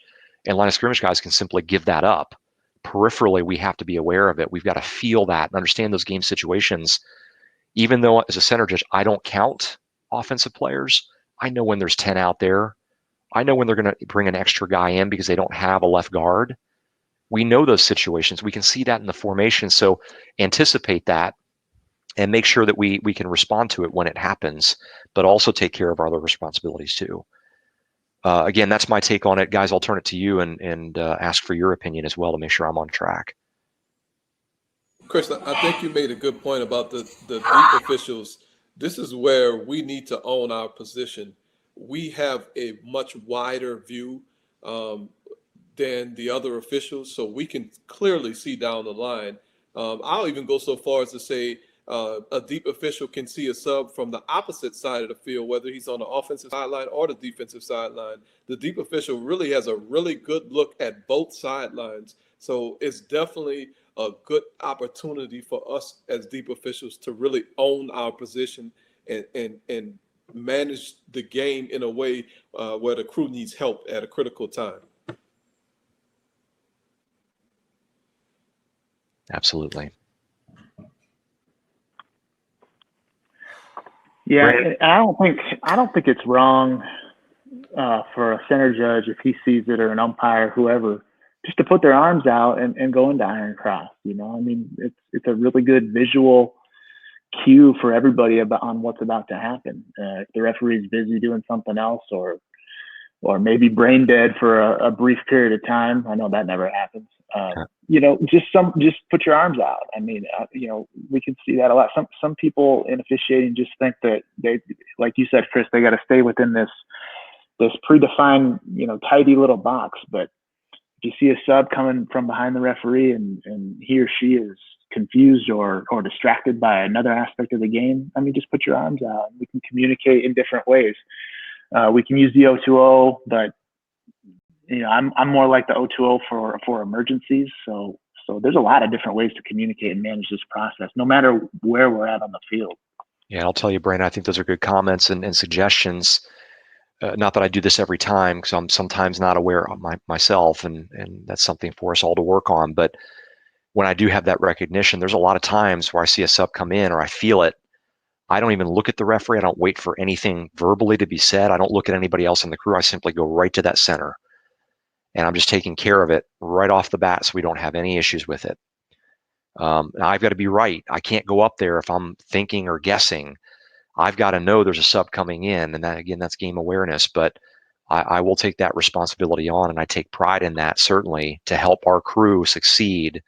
[SPEAKER 1] and line of scrimmage guys can simply give that up. Peripherally, we have to be aware of it. We've got to feel that and understand those game situations. Even though as a center judge, I don't count offensive players, I know when there's 10 out there. I know when they're going to bring an extra guy in because they don't have a left guard. We know those situations. We can see that in the formation. So anticipate that and make sure that we can respond to it when it happens, but also take care of our other responsibilities too. Again, that's my take on it. Guys, I'll turn it to you and ask for your opinion as well to make sure I'm on track.
[SPEAKER 3] Chris, I think you made a good point about the deep officials. This is where we need to own our position. We have a much wider view than the other officials, so we can clearly see down the line. I'll even go so far as to say a deep official can see a sub from the opposite side of the field, whether he's on the offensive sideline or the defensive sideline. The deep official really has a really good look at both sidelines. So it's definitely a good opportunity for us as deep officials to really own our position and manage the game in a way where the crew needs help at a critical time.
[SPEAKER 1] Absolutely.
[SPEAKER 2] Yeah, I don't think it's wrong for a center judge, if he sees it, or an umpire, whoever, just to put their arms out and go into iron cross. You know, I mean, it's a really good visual cue for everybody on what's about to happen. If the referee's busy doing something else, or maybe brain dead for a brief period of time. I know that never happens. You know, just put your arms out. I mean, you know, we can see that a lot. Some people in officiating just think that they, like you said, Chris, they got to stay within this predefined, you know, tidy little box. But if you see a sub coming from behind the referee and he or she is confused or distracted by another aspect of the game, I mean, just put your arms out. We can communicate in different ways. We can use the O2O, but you know, I'm more like the O2O for emergencies. So there's a lot of different ways to communicate and manage this process, no matter where we're at on the field.
[SPEAKER 1] Yeah, I'll tell you, Brandon, I think those are good comments and suggestions. Not that I do this every time, because I'm sometimes not aware of myself, and that's something for us all to work on. But when I do have that recognition, there's a lot of times where I see a sub come in or I feel it. I don't even look at the referee. I don't wait for anything verbally to be said. I don't look at anybody else in the crew. I simply go right to that center. And I'm just taking care of it right off the bat so we don't have any issues with it. I've got to be right. I can't go up there if I'm thinking or guessing. I've got to know there's a sub coming in, and that, again, that's game awareness. But I will take that responsibility on, and I take pride in that, certainly, to help our crew succeed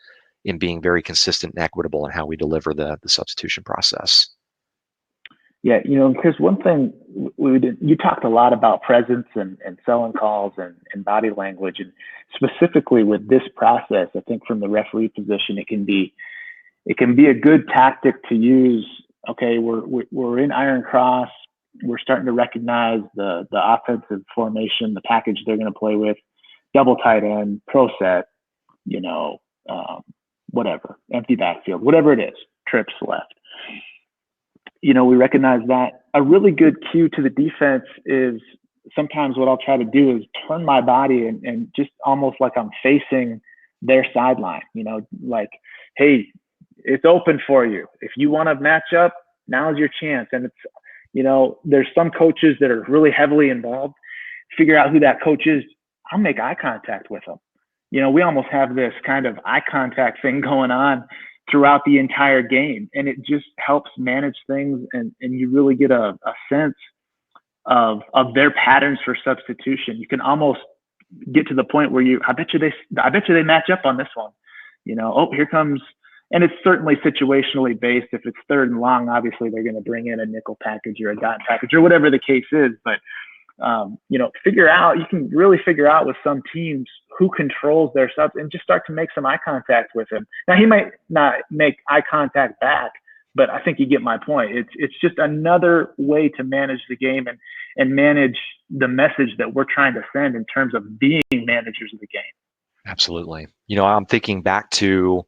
[SPEAKER 1] in being very consistent and equitable in how we deliver the substitution process.
[SPEAKER 2] Yeah, you know, because one thing you talked a lot about presence and selling calls and body language, and specifically with this process, I think from the referee position, it can be a good tactic to use. Okay, we're in iron cross. We're starting to recognize the offensive formation, the package they're going to play with, double tight end, pro set, you know, whatever, empty backfield, whatever it is, trips left. You know, we recognize that. A really good cue to the defense is sometimes what I'll try to do is turn my body and just almost like I'm facing their sideline, you know, like, hey, it's open for you. If you want to match up, now's your chance. And it's, you know, there's some coaches that are really heavily involved. Figure out who that coach is. I'll make eye contact with them. You know, we almost have this kind of eye contact thing going on throughout the entire game, and it just helps manage things, and you really get a sense of their patterns for substitution. You can almost get to the point where I bet you they match up on this one. You know, oh, here comes, and it's certainly situationally based. If it's third and long, obviously they're going to bring in a nickel package or a dot package or whatever the case is. But you know, you can really figure out with some teams who controls their subs and just start to make some eye contact with him. Now, he might not make eye contact back, but I think you get my point. It's just another way to manage the game and manage the message that we're trying to send in terms of being managers of the game.
[SPEAKER 1] Absolutely. You know, I'm thinking back to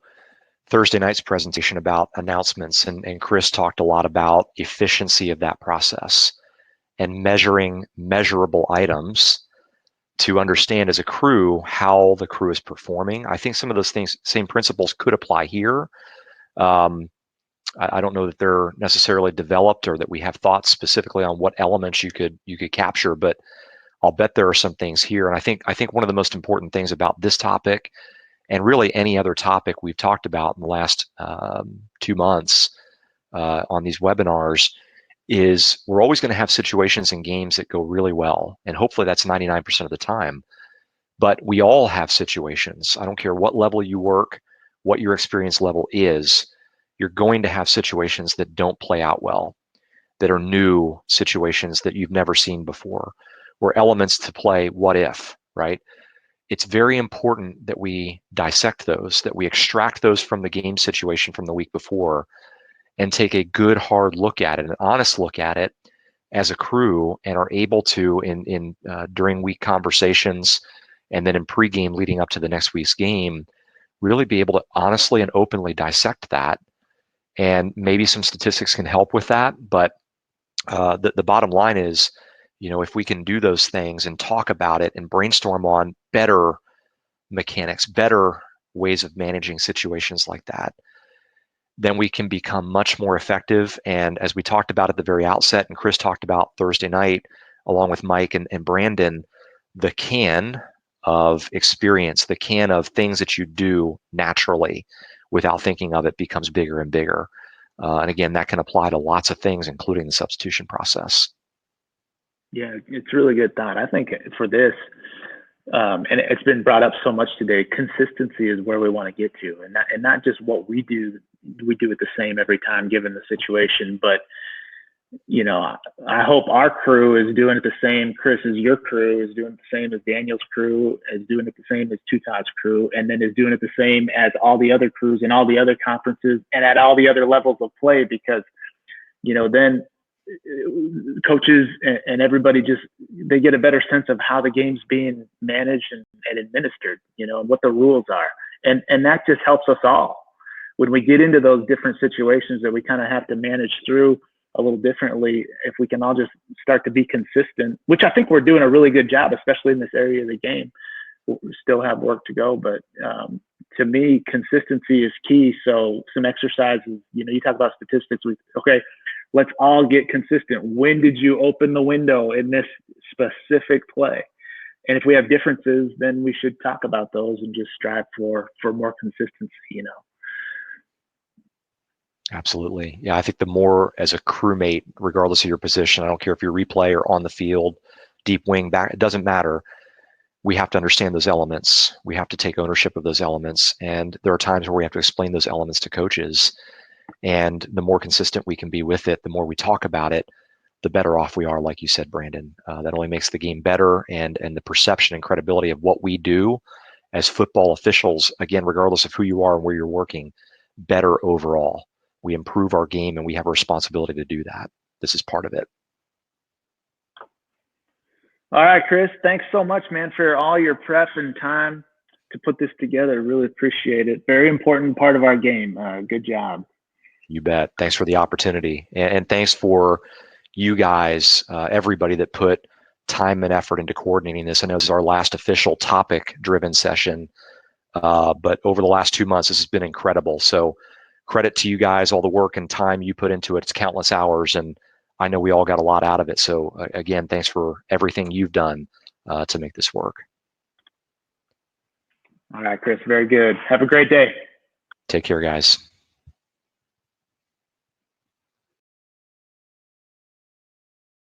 [SPEAKER 1] Thursday night's presentation about announcements, and Chris talked a lot about efficiency of that process and measuring measurable items to understand as a crew how the crew is performing. I think some of those things, same principles could apply here. I don't know that they're necessarily developed or that we have thoughts specifically on what elements you could capture, but I'll bet there are some things here. And I think one of the most important things about this topic, and really any other topic we've talked about in the last 2 months on these webinars, is we're always going to have situations in games that go really well. And hopefully that's 99% of the time. But we all have situations. I don't care what level you work, what your experience level is, you're going to have situations that don't play out well, that are new situations that you've never seen before, or elements to play what if, right? It's very important that we dissect those, that we extract those from the game situation from the week before, and take a good hard look at it, an honest look at it as a crew, and are able to during week conversations and then in pregame leading up to the next week's game, really be able to honestly and openly dissect that. And maybe some statistics can help with that. But the bottom line is, if we can do those things and talk about it and brainstorm on better mechanics, better ways of managing situations like that, then we can become much more effective. And as we talked about at the very outset, and Chris talked about Thursday night, along with Mike and Brandon, the can of experience, the can of things that you do naturally without thinking of it, becomes bigger and bigger. And again, that can apply to lots of things, including the substitution process.
[SPEAKER 2] Yeah, it's really good thought. I think for this, and it's been brought up so much today, consistency is where we want to get to, and not just what we do it the same every time given the situation, but I hope our crew is doing it the same. Chris, is your crew is doing it the same as Daniel's crew, is doing it the same as Tutad's crew, and then is doing it the same as all the other crews in all the other conferences and at all the other levels of play, because then coaches and everybody they get a better sense of how the game's being managed and administered, and what the rules are. And that just helps us all when we get into those different situations that we kind of have to manage through a little differently. If we can all just start to be consistent, which I think we're doing a really good job, especially in this area of the game. We still have work to go, but to me, consistency is key. So some exercises, you talk about statistics. Okay, let's all get consistent. When did you open the window in this specific play? And if we have differences, then we should talk about those and just strive for more consistency,
[SPEAKER 1] Absolutely. Yeah, I think the more as a crewmate, regardless of your position, I don't care if you're replay or on the field, deep wing, back, it doesn't matter. We have to understand those elements. We have to take ownership of those elements. And there are times where we have to explain those elements to coaches. And the more consistent we can be with it, the more we talk about it, the better off we are, like you said, Brandon. That only makes the game better, and the perception and credibility of what we do as football officials, again, regardless of who you are and where you're working, better overall. We improve our game, and we have a responsibility to do that. This is part of it.
[SPEAKER 2] All right, Chris, thanks so much, man, for all your prep and time to put this together. Really appreciate it. Very important part of our game. Good job.
[SPEAKER 1] You bet. Thanks for the opportunity. And thanks for you guys, everybody that put time and effort into coordinating this. I know this is our last official topic-driven session, but over the last 2 months, this has been incredible. So credit to you guys, all the work and time you put into it. It's countless hours, and I know we all got a lot out of it. So again, thanks for everything you've done to make this work.
[SPEAKER 2] All right, Chris, very good. Have a great day.
[SPEAKER 1] Take care, guys.